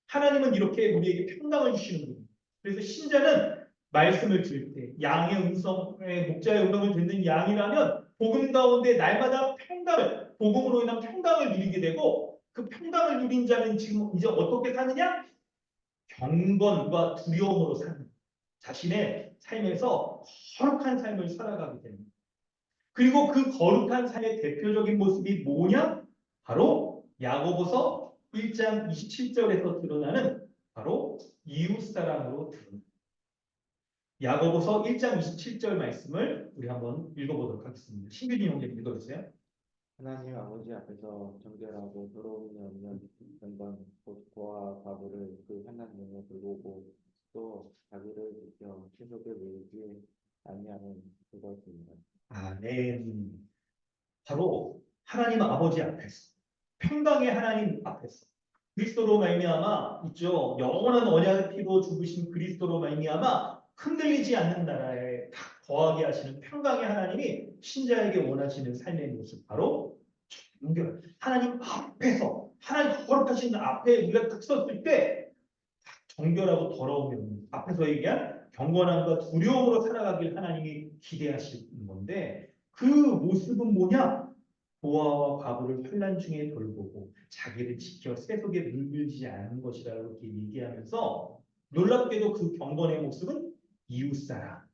하나님은 이렇게 우리에게 평강을 주시는 분입니다. 그래서 신자는 말씀을 들을 때 양의 음성의 목자의 음성을 듣는 양이라면 복음 가운데 날마다 평강을 복음으로 인한 평강을 누리게 되고 그 평강을 누린 자는 지금 이제 어떻게 사느냐? 경건과 두려움으로 사는 자신의 삶에서 거룩한 삶을 살아가게 됩니다. 그리고 그 거룩한 삶의 대표적인 모습이 뭐냐? 바로 야고보서 1장 27절에서 드러나는 바로 이웃사랑으로 드러납니다. 야고보서 1장 27절 말씀을 우리 한번 읽어보도록 하겠습니다. 신규진 형제 읽어주세요. 하나님 아버지 앞에서 정결하고 더러움이 없는 연방 곧 고아 과부를 그 하나님의 돌보고 또 자기를 지켜 세속에 외우지 아니하는 그것입니다. 아멘. 바로 하나님 아버지 앞에서 평강의 하나님 앞에서 그리스도로 말미암아 있죠. 영원한 언약의 피로 죽으신 그리스도로 말미암아 흔들리지 않는 나라에 다 거하게 하시는 평강의 하나님이 신자에게 원하시는 삶의 모습 바로 정결. 하나님 앞에서 하나님 거룩하신 앞에 우리가 딱 섰을 때 정결하고 더러움이 없는 앞에서 얘기한 경건함과 두려움으로 살아가길 하나님이 기대하시는 건데 그 모습은 뭐냐? 고아와 과부를 환난 중에 돌보고 자기를 지켜 세속에 물들지 않은 것이라고 이렇게 얘기하면서 놀랍게도 그 경건의 모습은 이웃사랑.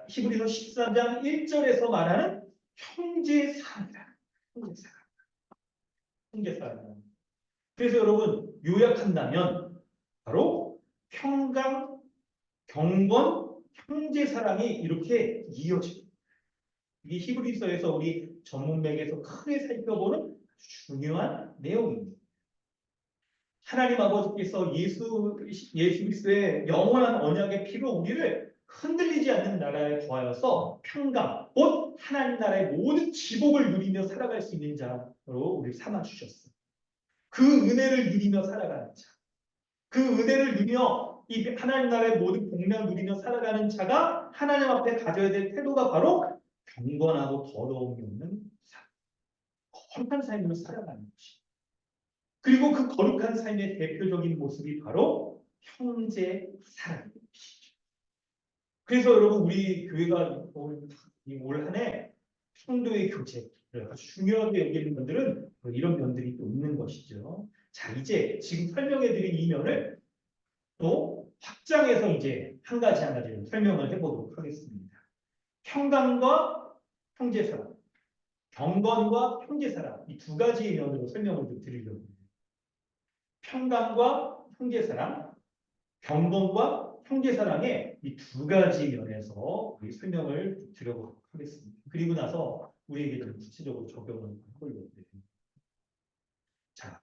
히브리서 13장 1절에서 말하는 형제사랑이다. 형제사랑. 형제사랑. 그래서 여러분 요약한다면 바로 평강, 경건, 형제사랑이 이렇게 이어집니다. 이게 히브리서에서 우리 전문맥에서 크게 살펴보는 중요한 내용입니다. 하나님 아버지께서 예수 그리스도의 영원한 언약의 피로 우리를 흔들리지 않는 나라에 거하여서 평강, 곧 하나님 나라의 모든 지복을 누리며 살아갈 수 있는 자로 우리를 삼아주셨어요. 그 은혜를 누리며 살아가는 자. 그 은혜를 누리며 이 하나님 나라의 모든 복락을 누리며 살아가는 자가 하나님 앞에 가져야 될 태도가 바로 경건하고 더러움이 없는 삶. 거룩한 삶으로 살아가는 것입니다. 그리고 그 거룩한 삶의 대표적인 모습이 바로 형제 사랑인 것이죠. 그래서 여러분 우리 교회가 올 한 해 성도의 교제를 아주 중요하게 여기는 분들은 이런 면들이 또 있는 것이죠. 자, 이제 지금 설명해드린 이 면을 또 확장해서 이제 한 가지 설명을 해보도록 하겠습니다. 평강과 형제사랑, 경건과 형제사랑 이 두 가지의 면으로 설명을 좀 드리려고 해요. 평강과 형제사랑, 경건과 형제사랑의 이 두 가지 면에서 우리 설명을 드려보도록 하겠습니다. 그리고 나서 우리에게 좀 구체적으로 적용을 해보려고 해요. 자,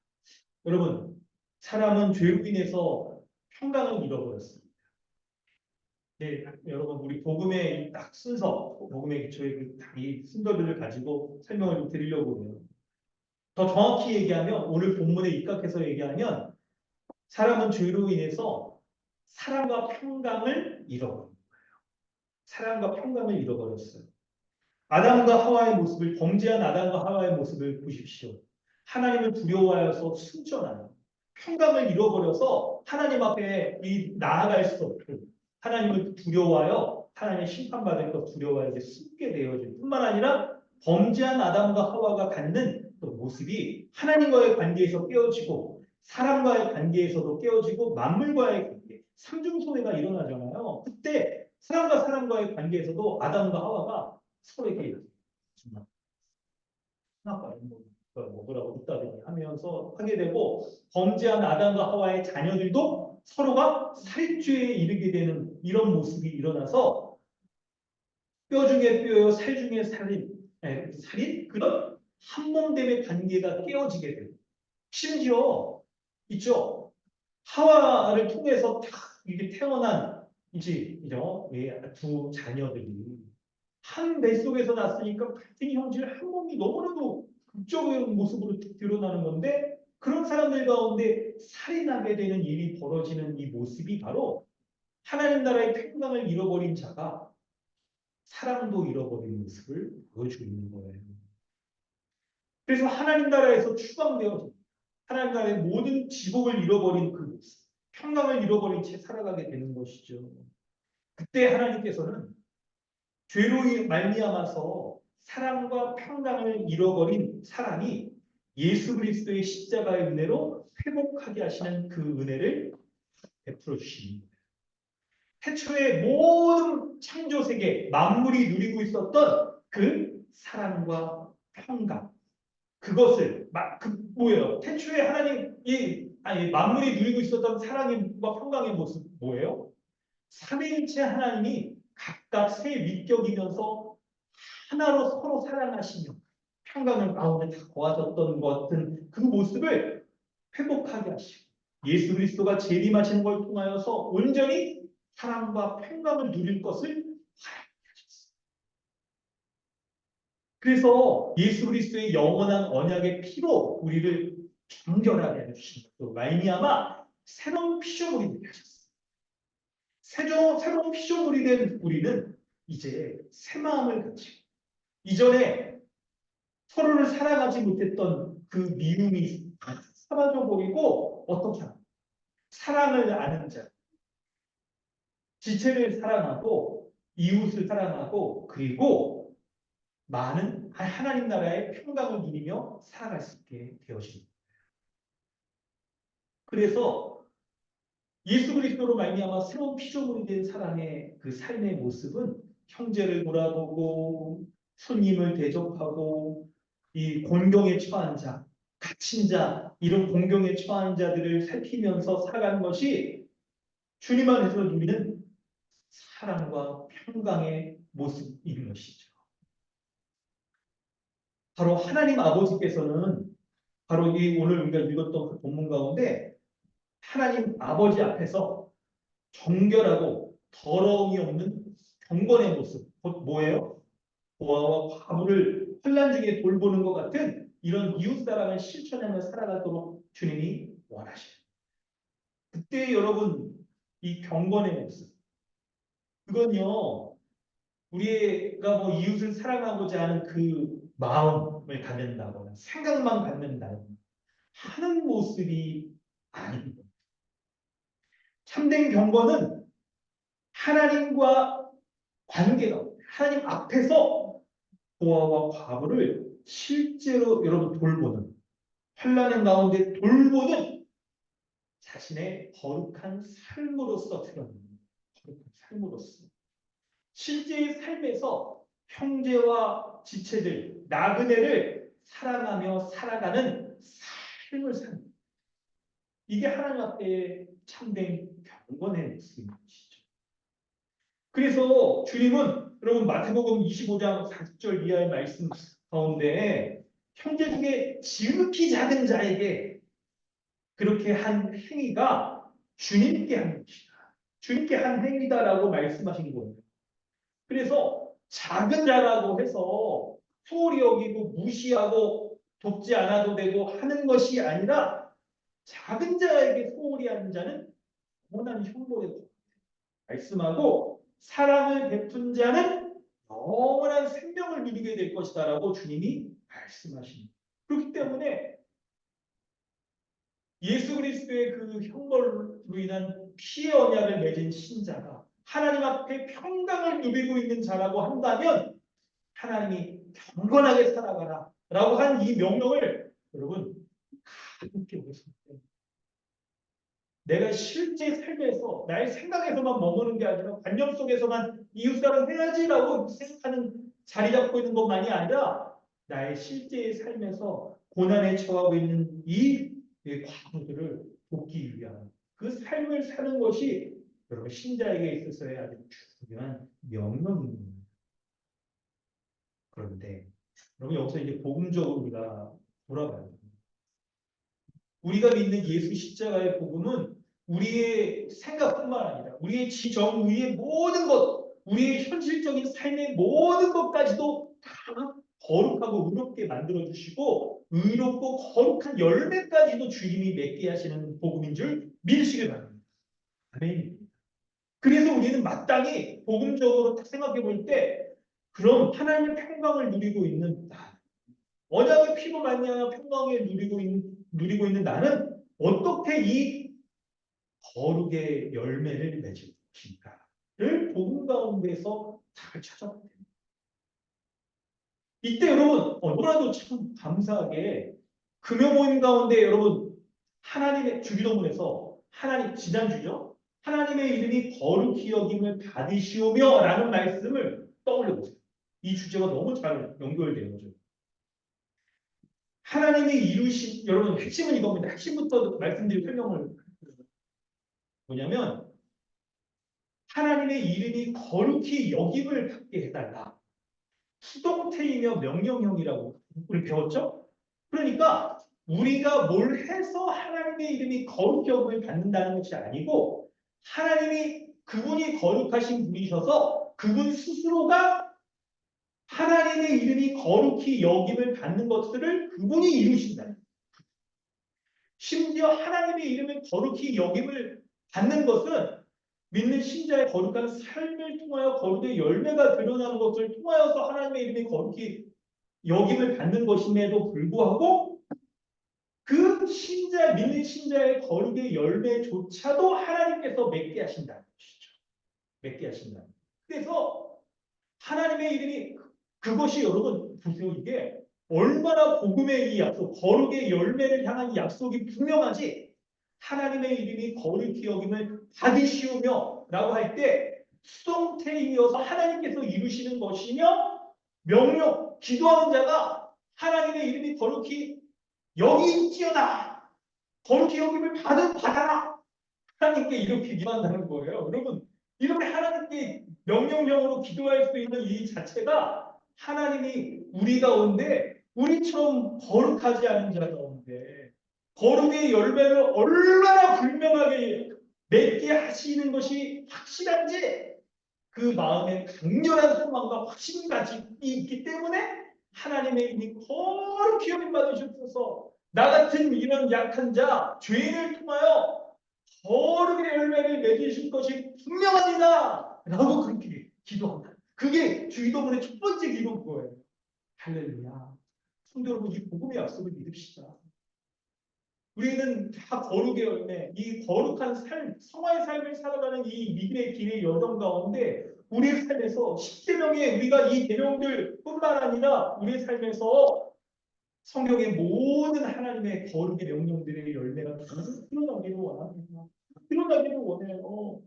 여러분, 사람은 죄로 인해서 평강을 잃어버렸습니다. 네, 여러분, 우리 복음의 딱 순서, 복음의 기초의 이 순서들을 가지고 설명을 좀 드리려고 해요. 더 정확히 얘기하면, 오늘 본문에 입각해서 얘기하면, 사람은 죄로 인해서 사랑과 평강을 잃어버린 거예요. 사랑과 평강을 잃어버렸어요. 아담과 하와의 모습을, 범죄한 아담과 하와의 모습을 보십시오. 하나님을 두려워하여서 순전한 평강을 잃어버려서 하나님 앞에 나아갈 수 없고, 하나님을 두려워하여 하나님의 심판받을 것 두려워하여 숨게 되어질 뿐만 아니라 범죄한 아담과 하와가 갖는 또 모습이 하나님과의 관계에서 깨어지고 사람과의 관계에서도 깨어지고 만물과의 관계, 삼중소외가 일어나잖아요. 그때 사람과 사람과의 관계에서도 아담과 하와가 서로에게 정말 하나봐요. 뭐라고 웃다더니 하면서 하게 되고, 범죄한 아담과 하와의 자녀들도 서로가 살인죄에 이르게 되는 이런 모습이 일어나서 뼈 중에 뼈요 살 중에 살인 그런 한몸됨의 관계가 깨어지게 돼요. 심지어 있죠. 하와를 통해서 다 이게 태어난 두 자녀들이 한 뱃속에서 났으니까 같은 형질 한 몸이 너무나도 극적인 모습으로 드러나는 건데, 그런 사람들 가운데 살인하게 되는 일이 벌어지는 이 모습이 바로 하나님 나라의 평강을 잃어버린 자가 사랑도 잃어버린 모습을 보여주고 있는 거예요. 그래서 하나님 나라에서 추방되어져 하나님 나라의 모든 지복을 잃어버린 그 모습, 평강을 잃어버린 채 살아가게 되는 것이죠. 그때 하나님께서는 죄로 말미암아서 사랑과 평강을 잃어버린 사람이 예수 그리스도의 십자가의 은혜로 회복하게 하시는 그 은혜를 베풀어 주시는 거예요. 태초에 모든 창조 세계 만물이 누리고 있었던 그 사랑과 평강, 그것을 뭐예요? 태초에 만물이 누리고 있었던 사랑과 평강의 모습 뭐예요? 삼위일체 하나님이 각각 세 위격이면서 하나로 서로 사랑하시며 평강을 가운데 다 거하셨던 것 같은 그 모습을 회복하게 하시고, 예수 그리스도가 재림하시는 걸 통하여서 온전히 사랑과 평강을 누릴 것을 하셨습니다. 그래서 예수 그리스도의 영원한 언약의 피로 우리를 정결하게 해주신 것으로 말미암아 새로운 피조물이 되게 하셨습니다. 새로운 피조물이 된 우리는 이제 새 마음을 가지고 이전에 서로를 사랑하지 못했던 그 미움이 사라져 버리고 어떻게 합니까? 사랑을 아는 자, 지체를 사랑하고 이웃을 사랑하고 그리고 많은 하나님 나라의 평강을 누리며 살아갈 수 있게 되어집니다. 그래서 예수 그리스도로 말미암아 새로운 피조물이 된 사람의 그 삶의 모습은 형제를 돌아보고 손님을 대접하고 이 곤경에 처한 자, 갇힌 자, 이런 곤경에 처한 자들을 살피면서 살아가는 것이 주님 안에서 누리는 사랑과 평강의 모습인 것이죠. 바로 하나님 아버지께서는 바로 이 오늘 우리가 읽었던 그 본문 가운데 하나님 아버지 앞에서 정결하고 더러움이 없는 경건의 모습, 곧 뭐예요? 고아와 과부를 환난 중에 돌보는 것 같은 이런 이웃사랑을 실천하며 살아가도록 주님이 원하셔요. 그때 여러분 이 경건의 모습, 그건요 우리가 뭐 이웃을 사랑하고자 하는 그 마음을 갖는다거나 생각만 갖는다거나 하는 모습이 아닙니다. 참된 경건은 하나님과 관계가, 하나님 앞에서 고아와 과부를 실제로 여러분 돌보는, 환난의 가운데 돌보는 자신의 거룩한 삶으로서 드러납니다. 거룩한 삶으로서. 실제의 삶에서 형제와 지체들, 나그네를 사랑하며 살아가는 삶을 사는, 이게 하나님 앞에 참된 경건의 모습인 것이죠. 그래서 주님은 여러분 마태복음 25장 40절 이하의 말씀 가운데 형제 중에 지극히 작은 자에게 그렇게 한 행위가 주님께 한 것이다. 주님께 한 행위다라고 말씀하신 거예요. 그래서 작은 자라고 해서 소홀히 여기고 무시하고 돕지 않아도 되고 하는 것이 아니라 작은 자에게 소홀히 하는 자는 영원한 형벌에 말씀하고 사랑을 베푼 자는 영원한 생명을 누리게 될 것이다라고 주님이 말씀하십니다. 그렇기 때문에 예수 그리스도의 그 형벌로 인한 피의 언약을 맺은 신자가 하나님 앞에 평강을 누리고 있는 자라고 한다면 하나님이 경건하게 살아가라 라고 한 이 명령을 여러분 가볍게 보겠습니다. 내가 실제 삶에서 나의 생각에서만 머무는 게 아니라 관념 속에서만 이웃사랑 해야지라고 생각하는 자리 잡고 있는 것만이 아니라 나의 실제의 삶에서 고난에 처하고 있는 이 과부들을 돕기 위한 그 삶을 사는 것이 여러분 신자에게 있어서의 아주 중요한 명령입니다. 그런데 여러분 여기서 이제 복음적으로 우리가 돌아가야 됩니다. 우리가 믿는 예수 십자가의 복음은 우리의 생각뿐만 아니라 우리의 지정, 우리의 모든 것, 우리의 현실적인 삶의 모든 것까지도 다 거룩하고 의롭게 만들어주시고 의롭고 거룩한 열매까지도 주님이 맺게 하시는 복음인 줄 믿으시길 바랍니다. 아멘. 그래서 우리는 마땅히 복음적으로 딱 생각해 볼 때 그럼 하나님의 평강을 누리고 있는 나, 언약의 피로 말미암아 평강을 누리고 있는 나는 어떻게 이 거룩의 열매를 맺을 것인가를 복음 가운데서 잘 찾아보게 됩니다. 이때 여러분 너무나도 참 감사하게 금요 모임 가운데 여러분 하나님의 주기도문에서 하나님 지난주죠. 하나님의 이름이 거룩히 여김을 받으시오며 라는 말씀을 떠올려 보세요. 이 주제와 너무 잘 연결되는 거죠. 하나님이 이루신 여러분 핵심은 이겁니다. 핵심부터 말씀드릴 설명을 뭐냐면 하나님의 이름이 거룩히 여김을 받게 해달라. 수동태이며 명령형이라고 우리 배웠죠? 그러니까 우리가 뭘 해서 하나님의 이름이 거룩히 여김을 받는다는 것이 아니고 하나님이 그분이 거룩하신 분이셔서 그분 스스로가 하나님의 이름이 거룩히 여김을 받는 것들을 그분이 이루신다. 심지어 하나님의 이름을 거룩히 여김을 받는 것은 믿는 신자의 거룩한 삶을 통하여 거룩의 열매가 드러나는 것을 통하여서 하나님의 이름이 거룩히 여김을 받는 것임에도 불구하고 그 신자, 믿는 신자의 거룩의 열매조차도 하나님께서 맺게 하신다는 것이죠. 맺게 하신다. 그래서 하나님의 이름이 그것이 여러분 보세요. 이게 얼마나 복음의 이 약속, 거룩의 열매를 향한 약속이 분명하지. 하나님의 이름이 거룩히 여김을 받으시오며 라고 할 때 수동태이어서 하나님께서 이루시는 것이며 명령, 기도하는 자가 하나님의 이름이 거룩히 여김지어다. 거룩히 여김을 받아라. 하나님께 이렇게 기도한다는 거예요. 여러분, 이렇게 하나님께 명령형으로 기도할 수 있는 이 자체가 하나님이 우리 가운데 우리처럼 거룩하지 않은 자 가운데 거룩의 열매를 얼마나 분명하게 맺게 하시는 것이 확실한지 그 마음에 강렬한 소망과 확신이 가지고 있기 때문에 하나님의 이름이 거룩히 여김 받으셨어서 나 같은 이런 약한 자, 죄인을 통하여 거룩의 열매를 맺으실 것이 분명합니다. 라고 그렇게 기도한다. 그게 주기도문의 첫 번째 기도인 거예요. 할렐루야. 성도 여러분, 이 복음의 약속을 믿읍시다. 우리는 다 거룩의 열매, 이 거룩한 삶, 성화의 삶을 살아가는 이 믿음의 길의 여정 가운데 우리의 삶에서 십계명에 우리가 이 계명들 뿐만 아니라 우리의 삶에서 성경의 모든 하나님의 거룩의 명령들의 열매가 드러나기를 원합니다. 드러나기를 원해요.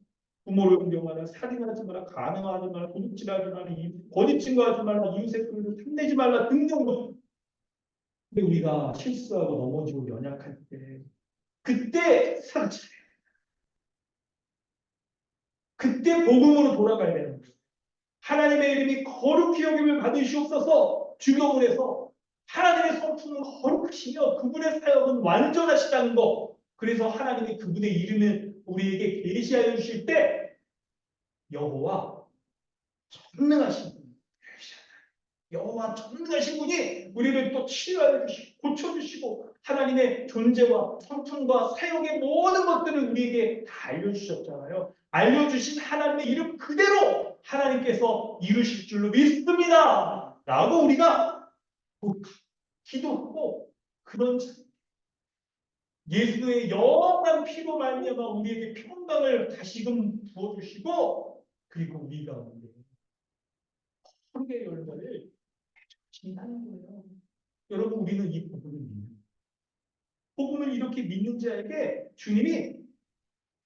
부모를 공경하라, 살인하지 마라, 간음하지 마라, 도둑질하지 마라, 거짓 증거하지 말라, 이웃의 소유를 탐내지 말라 등등. 근데 우리가 실수하고 넘어지고 연약할 때 그때 상처, 그때 복음으로 돌아가야 되는 거예요. 하나님의 이름이 거룩히 여김을 받으시옵소서. 주교문에서 하나님의 성품은 거룩하시며 그분의 사역은 완전하시다는 거. 그래서 하나님이 그분의 이름을 우리에게 계시하여 주실 때 여호와 전능하신 분, 여호와 전능하신 분이 우리를 또 치유하여 주시고 고쳐주시고 하나님의 존재와 성품과 사역의 모든 것들을 우리에게 다 알려주셨잖아요. 알려주신 하나님의 이름 그대로 하나님께서 이루실 줄로 믿습니다. 라고 우리가 기도하고 그런 예수의 영원한 피로 말미암아 우리에게 평강을 다시금 부어주시고 그리고 우리 가운데 하루의 열매를 진다는 거예요. 여러분 우리는 이 복음을 믿는 복음을 이렇게 믿는 자에게 주님이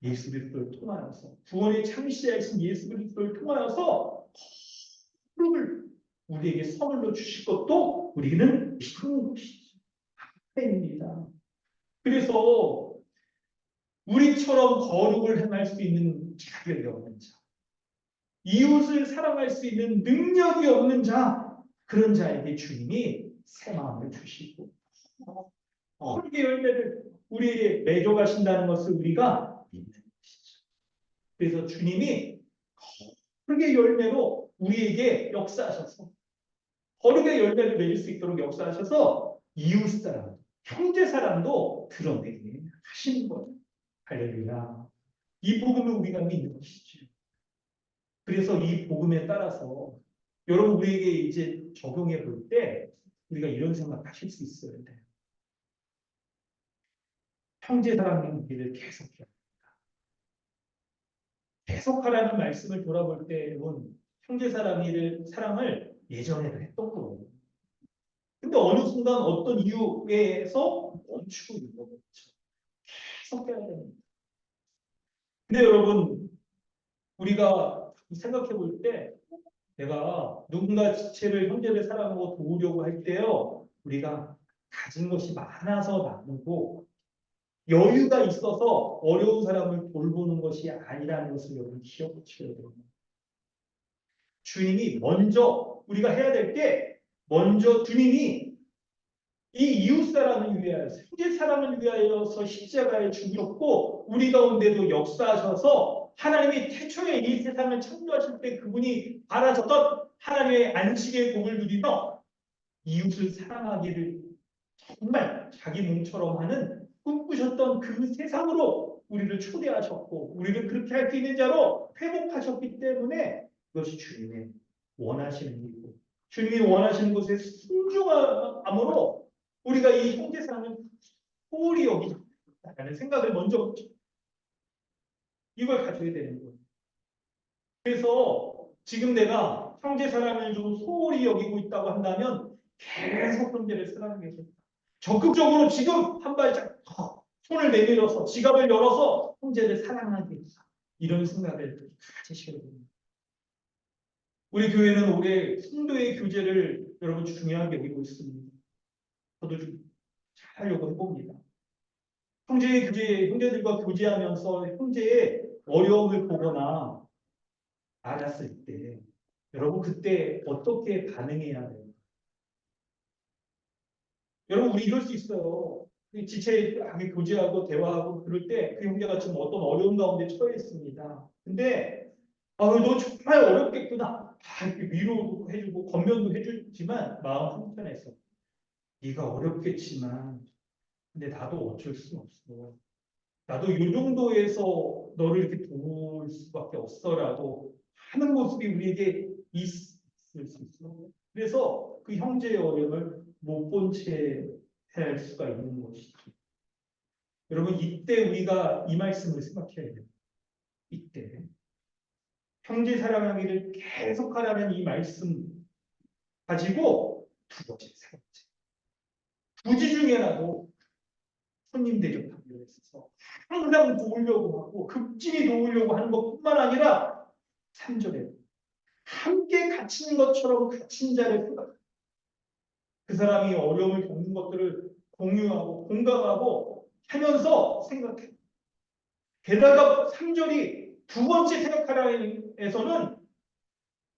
예수 그리스도를 통하여서 구원의 창시자이신 예수 그리스도를 통하여서 복음을 우리에게 선물로 주실 것도 우리는 믿는 것이죠. 아멘입니다. 그래서 우리처럼 거룩을 행할 수 있는 자격이 없는 자, 이웃을 사랑할 수 있는 능력이 없는 자, 그런 자에게 주님이 새 마음을 주시고 헐게 열매를 우리에게 맺어가신다는 것을 우리가 믿는 것이죠. 그래서 주님이 헐게 열매로 우리에게 역사하셔서 거룩의 열매를 맺을 수 있도록 역사하셔서 이웃 사람, 형제 사람도 드러내게 하시는 거예요. 할렐루야. 이 복음을 우리가 믿는 것이죠. 그래서 이 복음에 따라서 여러분 우리에게 이제 적용해 볼 때 우리가 이런 생각하실 수 있어야 돼요. 형제 사랑의 길을 계속해야 합니다. 계속하라는 말씀을 돌아볼 때 여러분 형제 사랑을 예전에도 했던 거예요. 근데 어느 순간 어떤 이유에서 멈추고 있는 거죠. 계속 해야 됩니다. 근데 여러분 우리가 생각해 볼 때 내가 누군가 지체를 형제를 사랑하고 도우려고 할 때요 우리가 가진 것이 많아서 나누고 여유가 있어서 어려운 사람을 돌보는 것이 아니라는 것을 여러분 기억하셔야 돼요. 주님이 먼저 우리가 해야 될 게 먼저 주님이 이 이웃 사람을 위하여서 형제 사람을 위하여서 십자가에 죽으셨고 우리 가운데도 역사하셔서 하나님이 태초에 이 세상을 창조하실 때 그분이 바라셨던 하나님의 안식의 복을 누리며 이웃을 사랑하기를 정말 자기 몸처럼 하는 꿈꾸셨던 그 세상으로 우리를 초대하셨고 우리를 그렇게 할 수 있는 자로 회복하셨기 때문에 그것이 주님의 원하시는 일이고 주님이 원하시는 것에 순종함으로 우리가 이 형제 사랑을 소홀히 여기자라는 생각을 먼저 이걸 가져야 되는 거예요. 그래서 지금 내가 형제 사랑을 좀 소홀히 여기고 있다고 한다면 계속 형제를 사랑하게 됩니다. 적극적으로 지금 한 발짝 더 손을 내밀어서 지갑을 열어서 형제를 사랑하게 됩니다. 이런 생각을 가지셔야 됩니다. 우리 교회는 올해 성도의 교제를 여러분 중요하게 여기고 있습니다. 저도 좀 잘하려고 해봅니다. 형제들과 교제하면서 형제의 어려움을 보거나 알았을 때 여러분 그때 어떻게 반응해야 돼요? 여러분 우리 이럴 수 있어요. 지체하게 교제하고 대화하고 그럴 때 그 형제가 지금 어떤 어려운 가운데 처해 있습니다. 근데 너 정말 어렵겠구나. 이렇게 위로도 해주고 권면도 해주지만 마음 한편에서 네가 어렵겠지만 근데 나도 어쩔 수 없어. 나도 이 정도에서 너를 이렇게 도울 수밖에 없어라고 하는 모습이 우리에게 있을 수 있어. 그래서 그 형제의 어려움을 못 본 채 할 수가 있는 것이죠. 여러분 이때 우리가 이 말씀을 생각해야 돼요. 이때 형제 사랑하기를 계속하라는 이 말씀 가지고 두 번째, 세 번째 부지 중에라도 손님 대접하기로 했어서 항상 도우려고 하고 극진히 도우려고 하는 것뿐만 아니라 3절에 함께 갇힌 것처럼 갇힌 자를 그 사람이 어려움을 겪는 것들을 공유하고 공감하고 하면서 생각해. 게다가 3절이 두 번째 생각하라에서는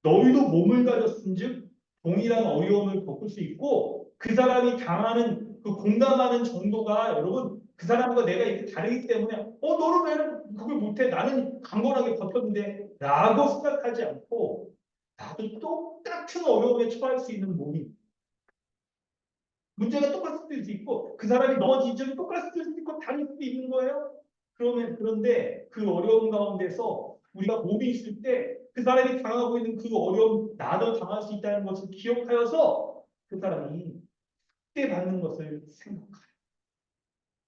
너희도 몸을 가졌은즉 동일한 어려움을 겪을 수 있고 그 사람이 당하는 그 공감하는 정도가 여러분 그 사람과 내가 이렇게 다르기 때문에 너는 왜 그걸 못해? 나는 강건하게 버텼는데 라고 생각하지 않고 나도 똑같은 어려움에 처할 수 있는 몸이 문제가 똑같을 수도 있고 그 사람이 넘어진 점이 똑같을 수도 있고 다를 수도 있는 거예요. 그런데 그 어려움 가운데서 우리가 몸이 있을 때 그 사람이 당하고 있는 그 어려움 나도 당할 수 있다는 것을 기억하여서 그 사람이 그때 받는 것을 생각해요.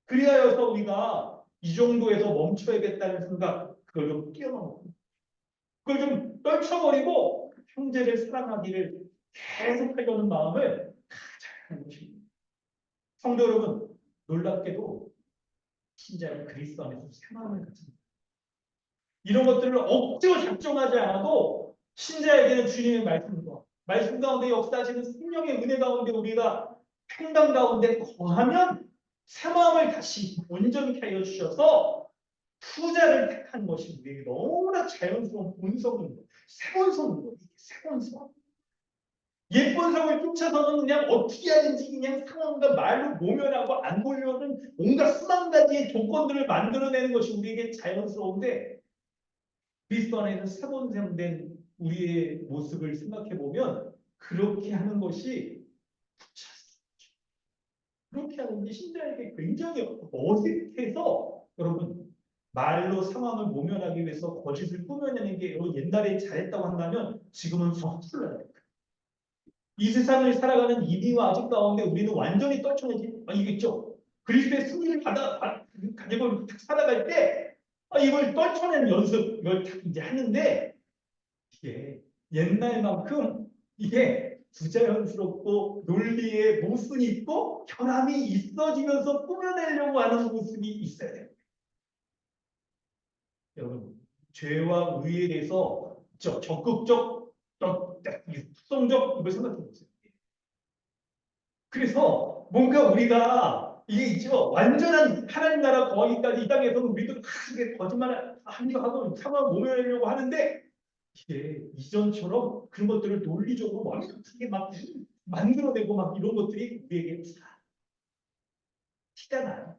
그리하여서 우리가 이 정도에서 멈춰야겠다는 생각 그걸 좀 뛰어넘고 그걸 좀 떨쳐버리고 형제를 사랑하기를 계속하려는 마음을 가져야 하는 것입니다. 성도 여러분, 놀랍게도 신자는 그리스도 안에서 새 마음을 가집니다. 이런 것들을 억지로 작정하지 않아도 신자에게는 주님의 말씀 가운데 역사하시는 성령의 은혜 가운데 우리가 평강 가운데 거하면 새 마음을 다시 온전히 하여 주셔서 투자를 택한 것이 우리에게 너무나 자연스러운 본성인 거예요. 새 본성인 거예요. 새 본성. 옛 본성을 쫓아서는 그냥 어떻게 하든지 그냥 상황과 말로 모면하고 안 보려는 온갖 수만 가지의 조건들을 만들어내는 것이 우리에게 자연스러운데 그리스도 안에는 새 본성된 우리의 모습을 생각해 보면 그렇게 하는 것이 그렇게 하는 게 신자에게 굉장히 어색해서 여러분 말로 상황을 모면하기 위해서 거짓을 꾸며내는 게 옛날에 잘했다고 한다면 지금은 서툴러요. 이 세상을 살아가는 이미와 아직 가운데 우리는 완전히 떨쳐내지 아니겠죠. 그리스도의 승리를 가지고 살아갈 때 이걸 떨쳐내는 연습 이걸 이제 하는데 이게 옛날만큼 이게 부자연스럽고 논리에 모순이 있고 결함이 있어지면서 꾸며내려고 하는 모습이 있어야 돼요. 여러분 죄와 의에 대해서 적극적, 숙성적 이걸 생각해 보세요. 그래서 뭔가 우리가 이게 있죠. 완전한 하나님 나라 거기까지 이 땅에서는 우리도 크게 거짓말 하고 상황을 모면하려고 하는데 이게 이전처럼 그런 것들을 논리적으로 완벽하게 막 만들어내고 막 이런 것들이 우리에게 티가 나요.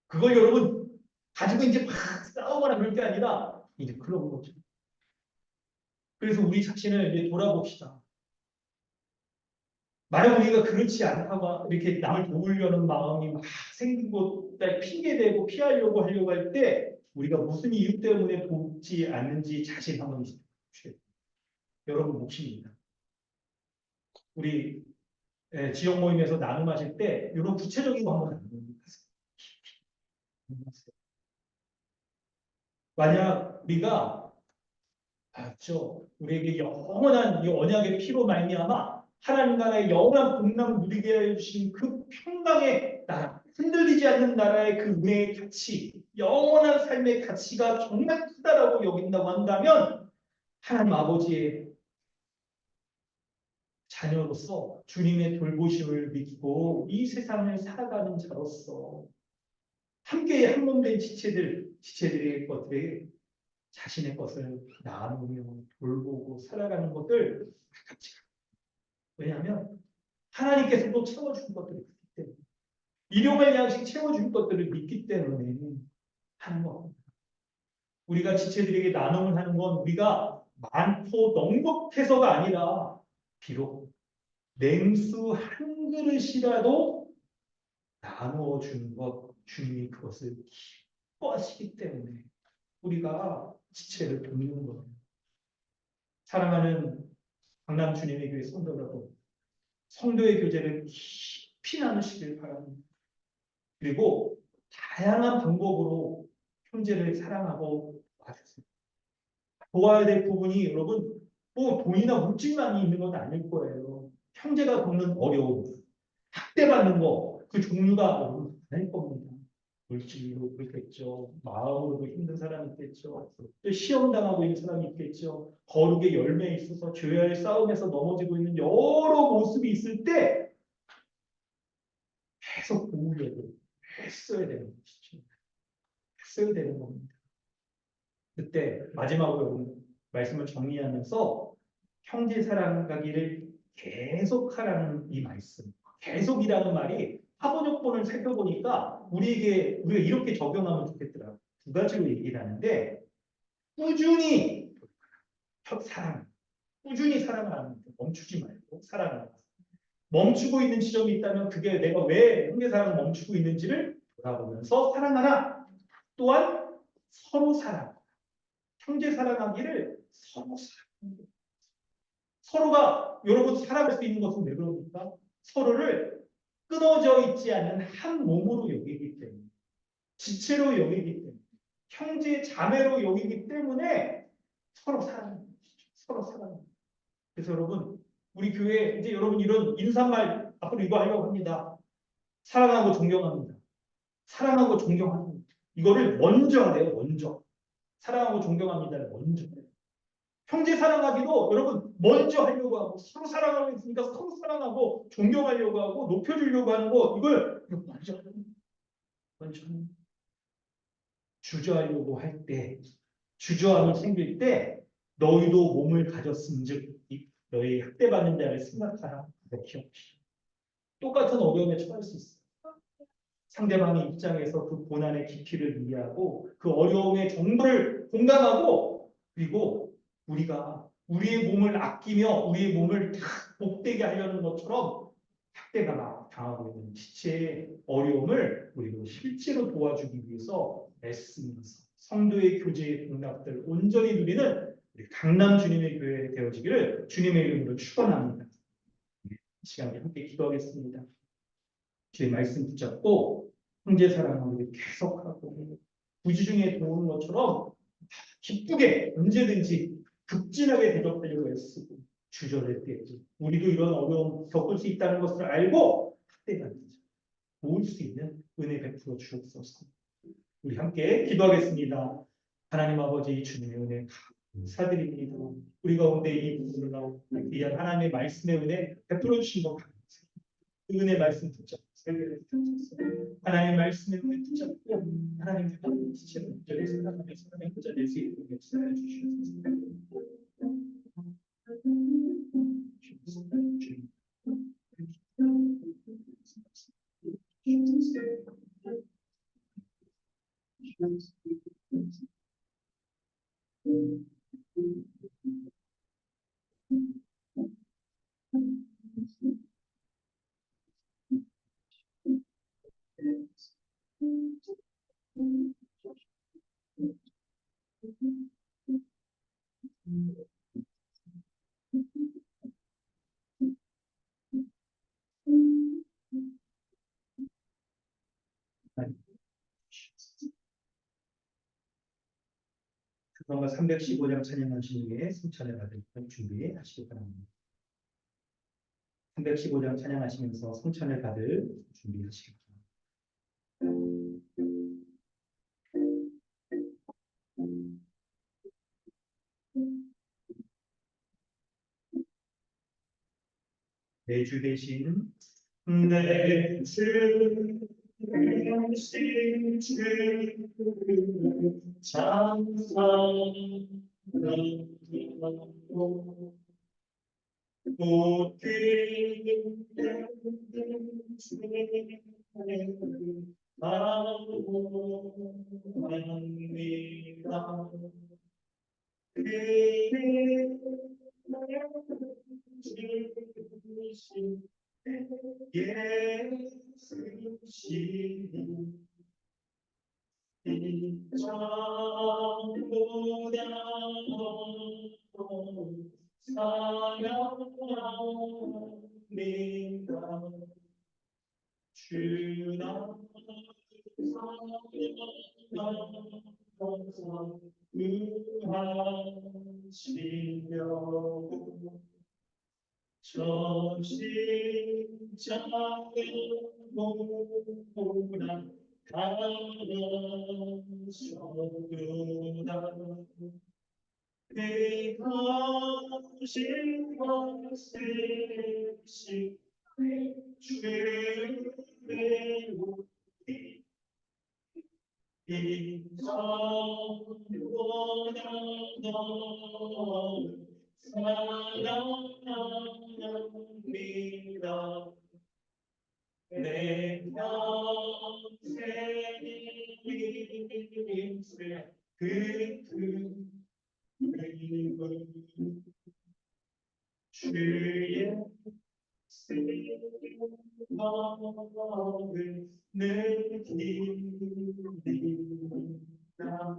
그걸 여러분 가지고 이제 막 싸우거나 그럴 게 아니라 이제 그런 거죠. 그래서 우리 자신을 이제 돌아봅시다. 만약 우리가 그렇지 않다고 이렇게 남을 도우려는 마음이 막 생기고 핑계대고 피하려고 하려고 할 때 우리가 무슨 이유 때문에 돕지 않는지 자신 한번 주세요. 여러분 몫입니다. 우리 지역 모임에서 나눔하실 때 이런 구체적인 거 한번 나누세요. 만약 우리가 맞죠. 우리에게 영원한 이 언약의 피로 말미암아 하나님 나라의 영원한 복락을 누리게 해주신 그 평강의 나라, 흔들리지 않는 나라의 그 은혜의 가치, 영원한 삶의 가치가 정말 크다라고 여긴다고 한다면 하나님 아버지의 자녀로서 주님의 돌보심을 믿고 이 세상을 살아가는 자로서 함께 한몸된 지체들의 것들이 자신의 것을 나누며 돌보고 살아가는 것들 같이 왜냐하면 하나님께서도 채워준 것들이 있기 때문에 일용할 양식 채워준 것들을 믿기 때문에 하는 겁니다. 우리가 지체들에게 나눔을 하는 건 우리가 많고 넉넉해서가 아니라 비록 냉수 한 그릇이라도 나누어 주는 것 주님이 그것을 기뻐하시기 때문에 우리가 지체를 돕는 거예요. 사랑하는 강남 주님의 교회 성도 여러분, 성도의 교제를 깊이 나누시길 바랍니다. 그리고 다양한 방법으로 형제를 사랑하고 와주세요. 도와야 될 부분이 여러분 뭐 돈이나 물질만이 있는 건 아닐 거예요. 형제가 겪는 어려움, 학대받는 거, 그 종류가 많을 겁니다. 물질로 그렇겠죠. 마음으로도 힘든 사람이 있겠죠. 또 시험당하고 있는 사람이 있겠죠. 거룩의 열매에 있어서 죄와의 싸움에서 넘어지고 있는 여러 모습이 있을 때 계속 도우려고 했어야 되는 것이죠. 했어야 되는 겁니다. 그때 마지막으로 말씀을 정리하면서 형제 사랑하기를 계속하라는 이 말씀. 계속이라는 말이 화번역본을 살펴보니까 우리가 이렇게 적용하면 좋겠더라고요. 두 가지로 얘기를 하는데 꾸준히 사랑, 꾸준히 사랑하는 거 멈추지 말고 사랑하는 거. 멈추고 있는 지점이 있다면 그게 내가 왜 형제 사랑을 멈추고 있는지를 돌아보면서 사랑하라. 또한 서로 사랑. 형제 사랑하기를 서로 사랑. 서로가 여러분 살아갈 수 있는 것은 왜 그럽니까? 서로를 끊어져 있지 않는 한 몸으로 여기기 때문에, 지체로 여기기 때문에, 형제 자매로 여기기 때문에 서로 사랑합니다. 서로 사랑합니다. 그래서 여러분 우리 교회 이제 여러분 이런 인사말 앞으로 이거 하려고 합니다. 사랑하고 존경합니다. 사랑하고 존경합니다. 이거를 먼저 하래요. 먼저. 사랑하고 존경합니다를 먼저 해요. 형제 사랑하기도 여러분 먼저 하려고 하고 서로 사랑하고 있으니까 서로 사랑하고 존경하려고 하고 높여주려고 하는 거 이걸 먼저 하는 거예요. 먼저 하는 거예요. 주저하려고 할 때 주저함이 생길 때 너희도 몸을 가졌음즉 너희 학대받는 자를 생각하라. 기억해. 똑같은 어려움에 처할 수 있어요. 상대방의 입장에서 그 고난의 깊이를 이해하고 그 어려움의 정도를 공감하고 그리고 우리가 우리의 몸을 아끼며 우리의 몸을 다 복되게 하려는 것처럼 학대가 당하고 있는 지체의 어려움을 우리가 실제로 도와주기 위해서 애쓰면서 성도의 교제의 동락들 온전히 누리는 우리 강남 주님의 교회 되어지기를 주님의 이름으로 축원합니다. 이 시간에 함께 기도하겠습니다. 주의 말씀 붙잡고 형제 사랑을 계속하고 부지중에 도우는 것처럼 기쁘게 언제든지 극진하게 대접하려고 애쓰고 주저될 때 우리도 이런 어려움 겪을 수 있다는 것을 알고 학대받는 자 모을 수 있는 은혜 베풀어 주옵소서. 우리 함께 기도하겠습니다. 하나님 아버지 주님의 은혜 감사드립니다. 우리 가운데 이 부분을 나오고 귀한 하나님의 말씀의 은혜 베풀어 주신 것 감사합니다. 은혜 말씀 붙잡고 하나님 말씀에 붙잡고 하나님 지체를 온전히 생각하면서 하나님 그 자리에 수 있도록 역사해 주시옵소서. 그런가 315장 찬양하시는 후에 승천을 받을 준비하시기 바랍니다. 315장 찬양하시면서 성찬을 받을 준비하시기 바랍니다. 내 주 대신 내주 대신 주 찬송하고 주의 생각을 느끼리라.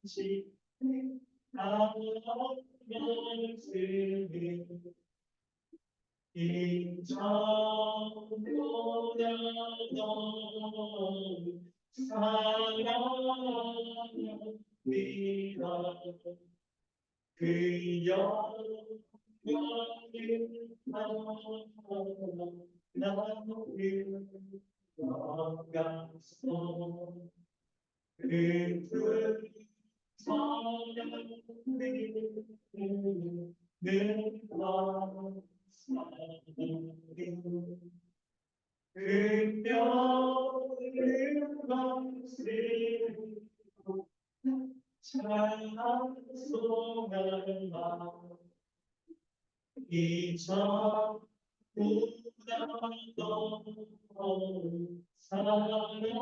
승죄까지 아멘을 이 천보다 더 사랑합니다. 그 영광을 나누는 영광소 그들 사랑을 은별을 감싸고 찬송할 마음 이전보다 더 사랑합니다.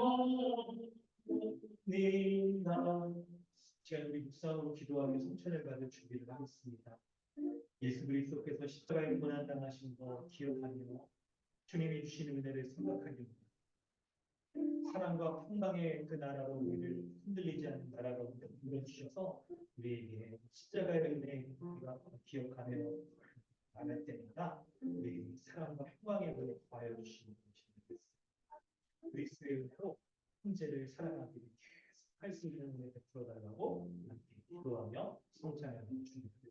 제가 우리 묵상으로 기도하며 성천을 받을 준비를 하겠습니다. 예수 그리스도께서 십자가에 고난당하신 거 기억하며 주님이 주신 은혜를 생각하며 사랑과 평강의 그 나라로 우리를 흔들리지 않는 나라로 불러주셔서 우리에게 십자가의 은혜 우리가 기억하며 나갈 때마다 우리 사랑과 평강의 은혜 더하여 주시는 것입니다. 그리스도의 은혜로 형제를 사랑하기를 계속 할 수 있는 은혜 베풀어 달라고 함께 기도하며 성찬을 준비하겠습니다.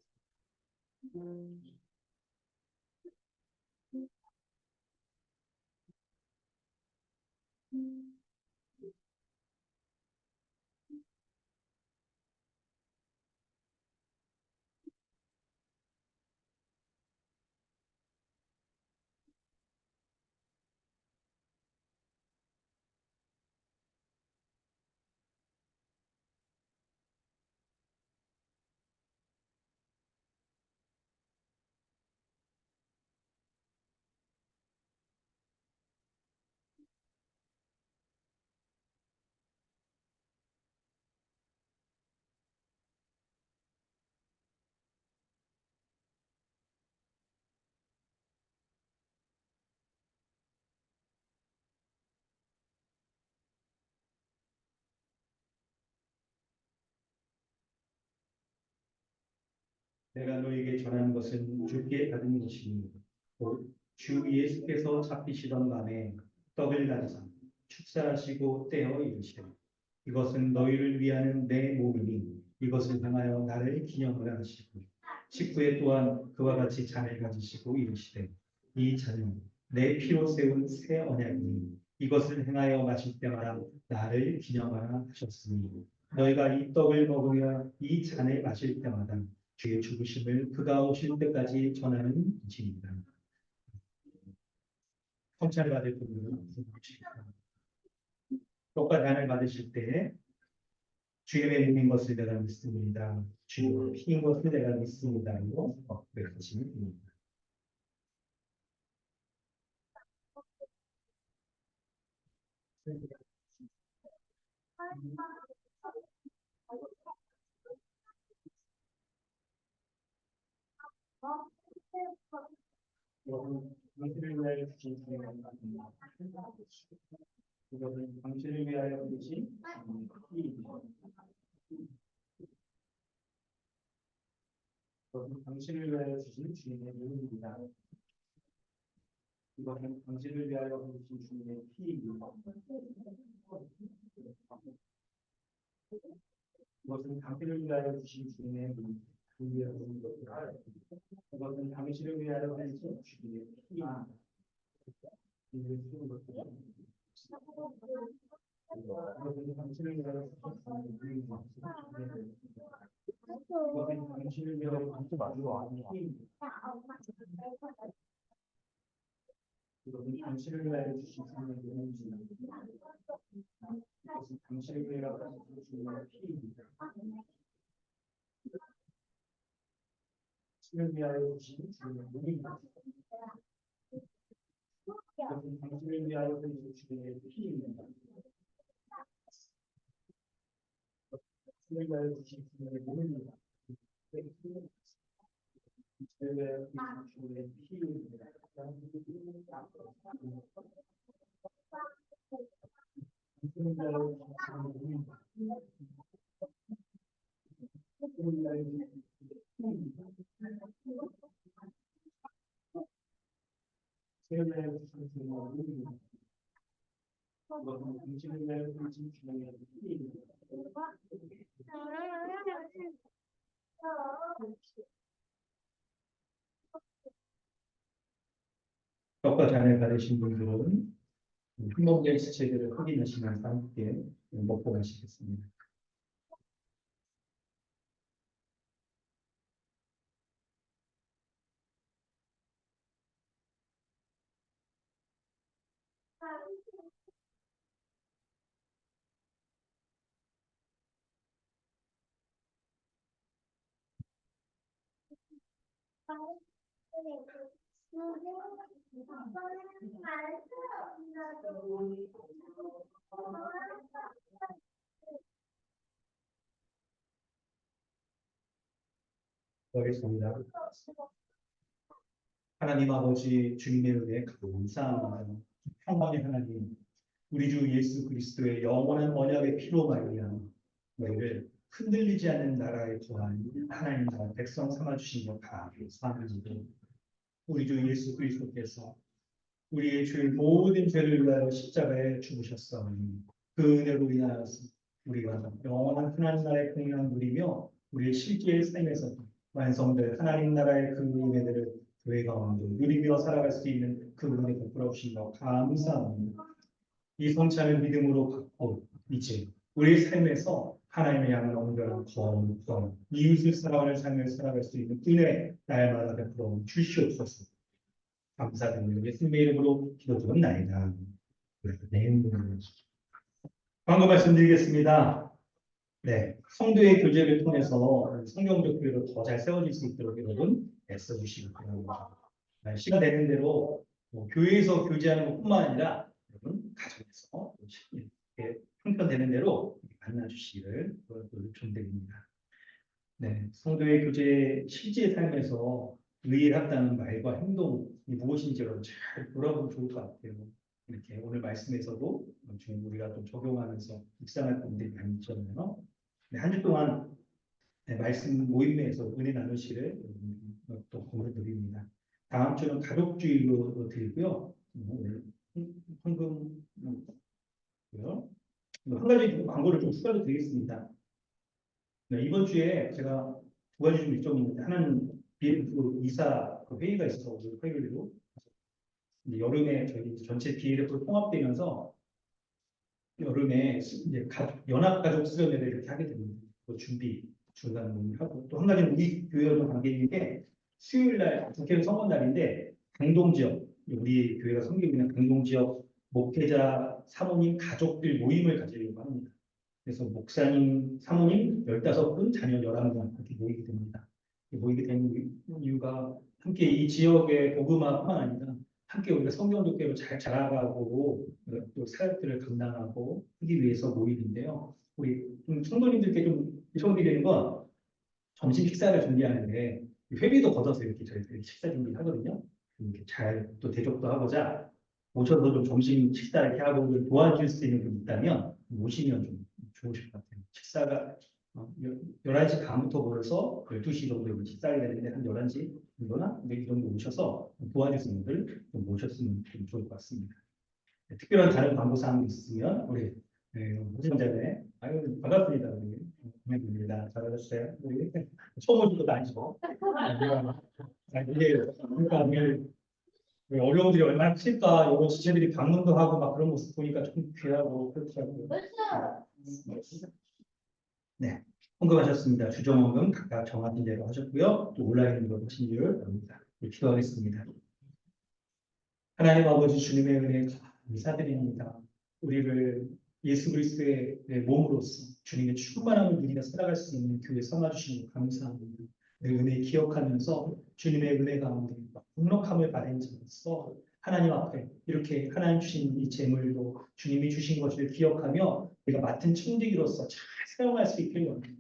내가 너에게 전하는 것은 주께 받은 것이니 곧 주 예수께서 잡히시던 밤에 떡을 가지사 축사하시고 떼어 이르시되 이것은 너희를 위하는 내 몸이니 이것을 향하여 나를 기념하라 하시고 식후에 또한 그와 같이 잔을 가지시고 이르시되 이 잔은 내 피로 세운 새 언약이니 이것을 행하여 마실 때마다 나를 기념하라 하셨으니 너희가 이 떡을 먹으며 이 잔을 마실 때마다 주의 죽으심을 그가 오실 때까지 전하는 것입니다. 성찬을 받을 분들은 떡과 잔을 받으실 때 주님의 몸인 것을 내가 믿습니다. 주님의 피인 것을 내가 믿습니다. 이거 고백하시면 됩니다. 여러분, 당신을 위하여 주신 주님의 말씀입니다. 이것은 당신을 위하여 주신 피입니다. 이것은 당신을 위하여 주신 주님의 몸입니다. 이것은 당신을 위하여 주신 주님의 피입니다. 이것은 당신을 위하여 주신 주님의 몸입니다. 이것은 당신을 위하여 주신 주님의 피입니다. 이것은 당신을 위하여 주신 주님의 몸입니다. 이것은 당신을 위하여 주신 주님의 피입니다. 이것은 당신을 위하여 주신 주님의 몸입니다. 이것은 당신을 위하여 주신 주님의 피입니다. 당신을 위하여 주신 주님의 몸입니다. 이것은 당신을 위하여 주신 주님의 피입니다. 떡과 잔을 받으신 분들은 한목의 시체들을 확인하시면서 함께 먹고 가시겠습니다. 하겠습니다. 하나님 아버지 주님의 은혜에 감사합니다. 평강의 하나님, 우리 주 예수 그리스도의 영원한 언약의 피로 말미암아 너희를 흔들리지 않는 나라에 거한 하나님 나라 백성 삼아주신 것 감사합니다. 우리 주 예수 그리스도께서 우리의 죄 모든 죄를 위하여 십자가에 죽으셨사오니 그 은혜로 인하여서 우리가 영원한 하나님 나라의 평강을 누리며 우리의 실제의 삶에서 완성될 하나님 나라의 그 은혜들을 교회 가운데 누리며 살아갈 수 있는 그 은혜 베풀어 주신 것 감사합니다. 이 성찬을 믿음으로 받고 이제 우리의 삶에서 하나님의 양을 온전한 거룩한 이웃을 사랑하는 삶을 살아갈 수 있는 은혜 날마다 베풀어 주시옵소서. 감사드리며 예수님의 이름으로 기도드렸나이다. 네. 광고 말씀드리겠습니다. 네, 성도의 교제를 통해서 성경적 교회로 더 잘 세워질 수 있도록 여러분 애써주시기 바랍니다. 시간 되는 대로 교회에서 교제하는 것뿐만 아니라 여러분 가정에서 이렇게 형편되는 대로 만나주시기를 요청드립니다. 네, 성도의 교제 실제 삶에서 의의합당한 말과 행동이 무엇인지 여러분 잘 돌아보면 좋을 것 같아요. 이렇게 오늘 말씀에서도 좀 우리가 좀 적용하면서 묵상할 부분들이 많이 있잖아요. 네, 한 주 동안 말씀 모임에서 은혜 나누시를 또 권고드립니다. 다음 주는 가족주의로 드리고요. 오늘 헌금고요. 한 가지 광고를 좀 추가로 드리겠습니다. 네, 이번 주에 제가 두 가지 좀 일정이 있는데 하나는 BF 이사 회의가 있어서 오늘 화요일로 여름에 저희 전체 BF로 통합되면서 여름에 이제 연합가족 수련회를 이렇게 하게 됩니다. 그 준비 중간을 하고 또 한 가지는 우리 교회와도 관계 있는 게 수요일날 국회 선거 날인데 강동 지역 우리 교회가 섬기고 있는 강동 지역 목회자 사모님 가족들 모임을 가지려고 합니다. 그래서 목사님 사모님 15분 자녀 11분 이렇게 모이게 됩니다. 모이게 된 이유가 함께 이 지역의 복음화뿐만 아니라 함께 우리가 성경 독해로 잘 자라가고 또 사역들을 감당하고 하기 위해서 모임인데요. 우리 성도님들께 좀 요청드리는 건 점심 식사를 준비하는데 회비도 걷어서 이렇게 저희들이 식사 준비하거든요. 이렇게 잘 또 대접도 하고자 오셔서 좀 점심 식사 이렇게 하고 도와줄 수 있는 분 있다면 오시면 좀 좋으실 것 같아요. 식사가 11시 반부터 벌어서 12시 정도에 식사를 되는데 한 11시 정도나 이 정도 오셔서 도와줄 수 있는 분들 좀 모셨으면 좀 좋을 것 같습니다. 네, 특별한 다른 광고 사항이 있으면 우리 호진자네 아유 반갑습니다. 우리 반갑습니다. 잘하셨어요. 우리 처음 오신 것도 아니시고 이게 그러니까 오늘 어려움들이 얼마나 클까 여러 지체들이 방문도 하고 막 그런 모습 보니까 좀 귀하고 그렇더라고요. 네, 헌금하셨습니다. 주정헌금 각각 정하신 대로 하셨고요. 또 온라인으로 하신 줄 압니다. 기도하겠습니다. 하나님 아버지 주님의 은혜 감사드립니다. 우리를 예수 그리스도의 몸으로서 주님의 충만함을 누리며 살아갈 수 있는 교회 삼아주시는 것 감사합니다. 그 은혜 기억하면서 주님의 은혜 가운데 넉넉함을 받은 자로서 하나님 앞에 이렇게 하나님 주신 이 재물도 주님이 주신 것을 기억하며 우리가 맡은 청지기로서 잘 사용할 수 있길 원합니다.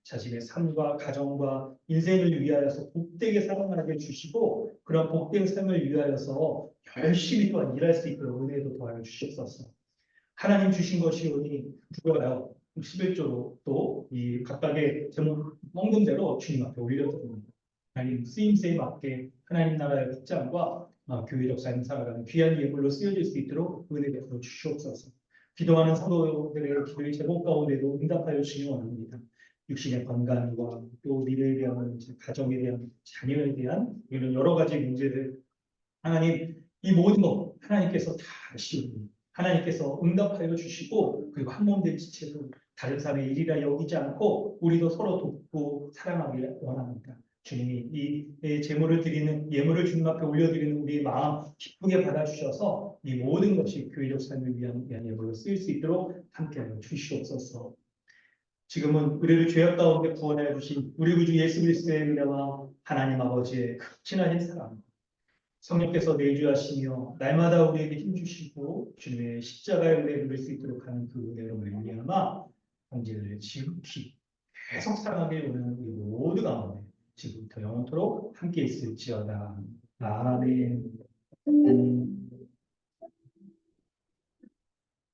자신의 삶과 가정과 인생을 위하여서 복되게 살아가게 주시고 그런 복된 삶을 위하여서 열심히 또한 일할 수 있도록 은혜도 더하여 주시옵소서. 하나님 주신 것이 오니 부여하여 11조로 또 이 각각의 제목 먹는 대로 주님 앞에 올려드립니다. 하나님 쓰임새에 맞게 하나님 나라의 확장과 교회적 삶을 살아가는 귀한 예물로 쓰여질 수 있도록 은혜 베풀어 주시옵소서. 기도하는 성도들의 기도의 제목 가운데도 응답하여 주시기 원합니다. 육신의 건강과 또 미래에 대한 문제, 가정에 대한 자녀에 대한 이런 여러 가지 문제들 하나님 이 모든 것 하나님께서 다 아시옵니 하나님께서 응답하여 주시고 그리고 한 몸 된 지체도 다른 사람의 일이라 여기지 않고 우리도 서로 돕고 사랑하길 원합니다. 주님이 이 제물을 드리는 예물을 주님 앞에 올려드리는 우리의 마음 기쁘게 받아주셔서 이 모든 것이 교회적 삶을 위한 예물로 쓰일 수 있도록 함께하여 주시옵소서. 지금은 우리를 죄악 가운데 구원하여 주신 우리 구주 예수 그리스도의 은혜와 하나님 아버지의 극진하신 사랑 성령께서 내주하시며 날마다 우리에게 힘주시고 주님의 십자가의 은혜를 누릴 수 있도록 하는 그 은혜로 말미암아 형제를 지극히 계속 사랑하게 원하는 우리 모두 가운데 지금부터 영원토록 함께 있을지어다. 아멘.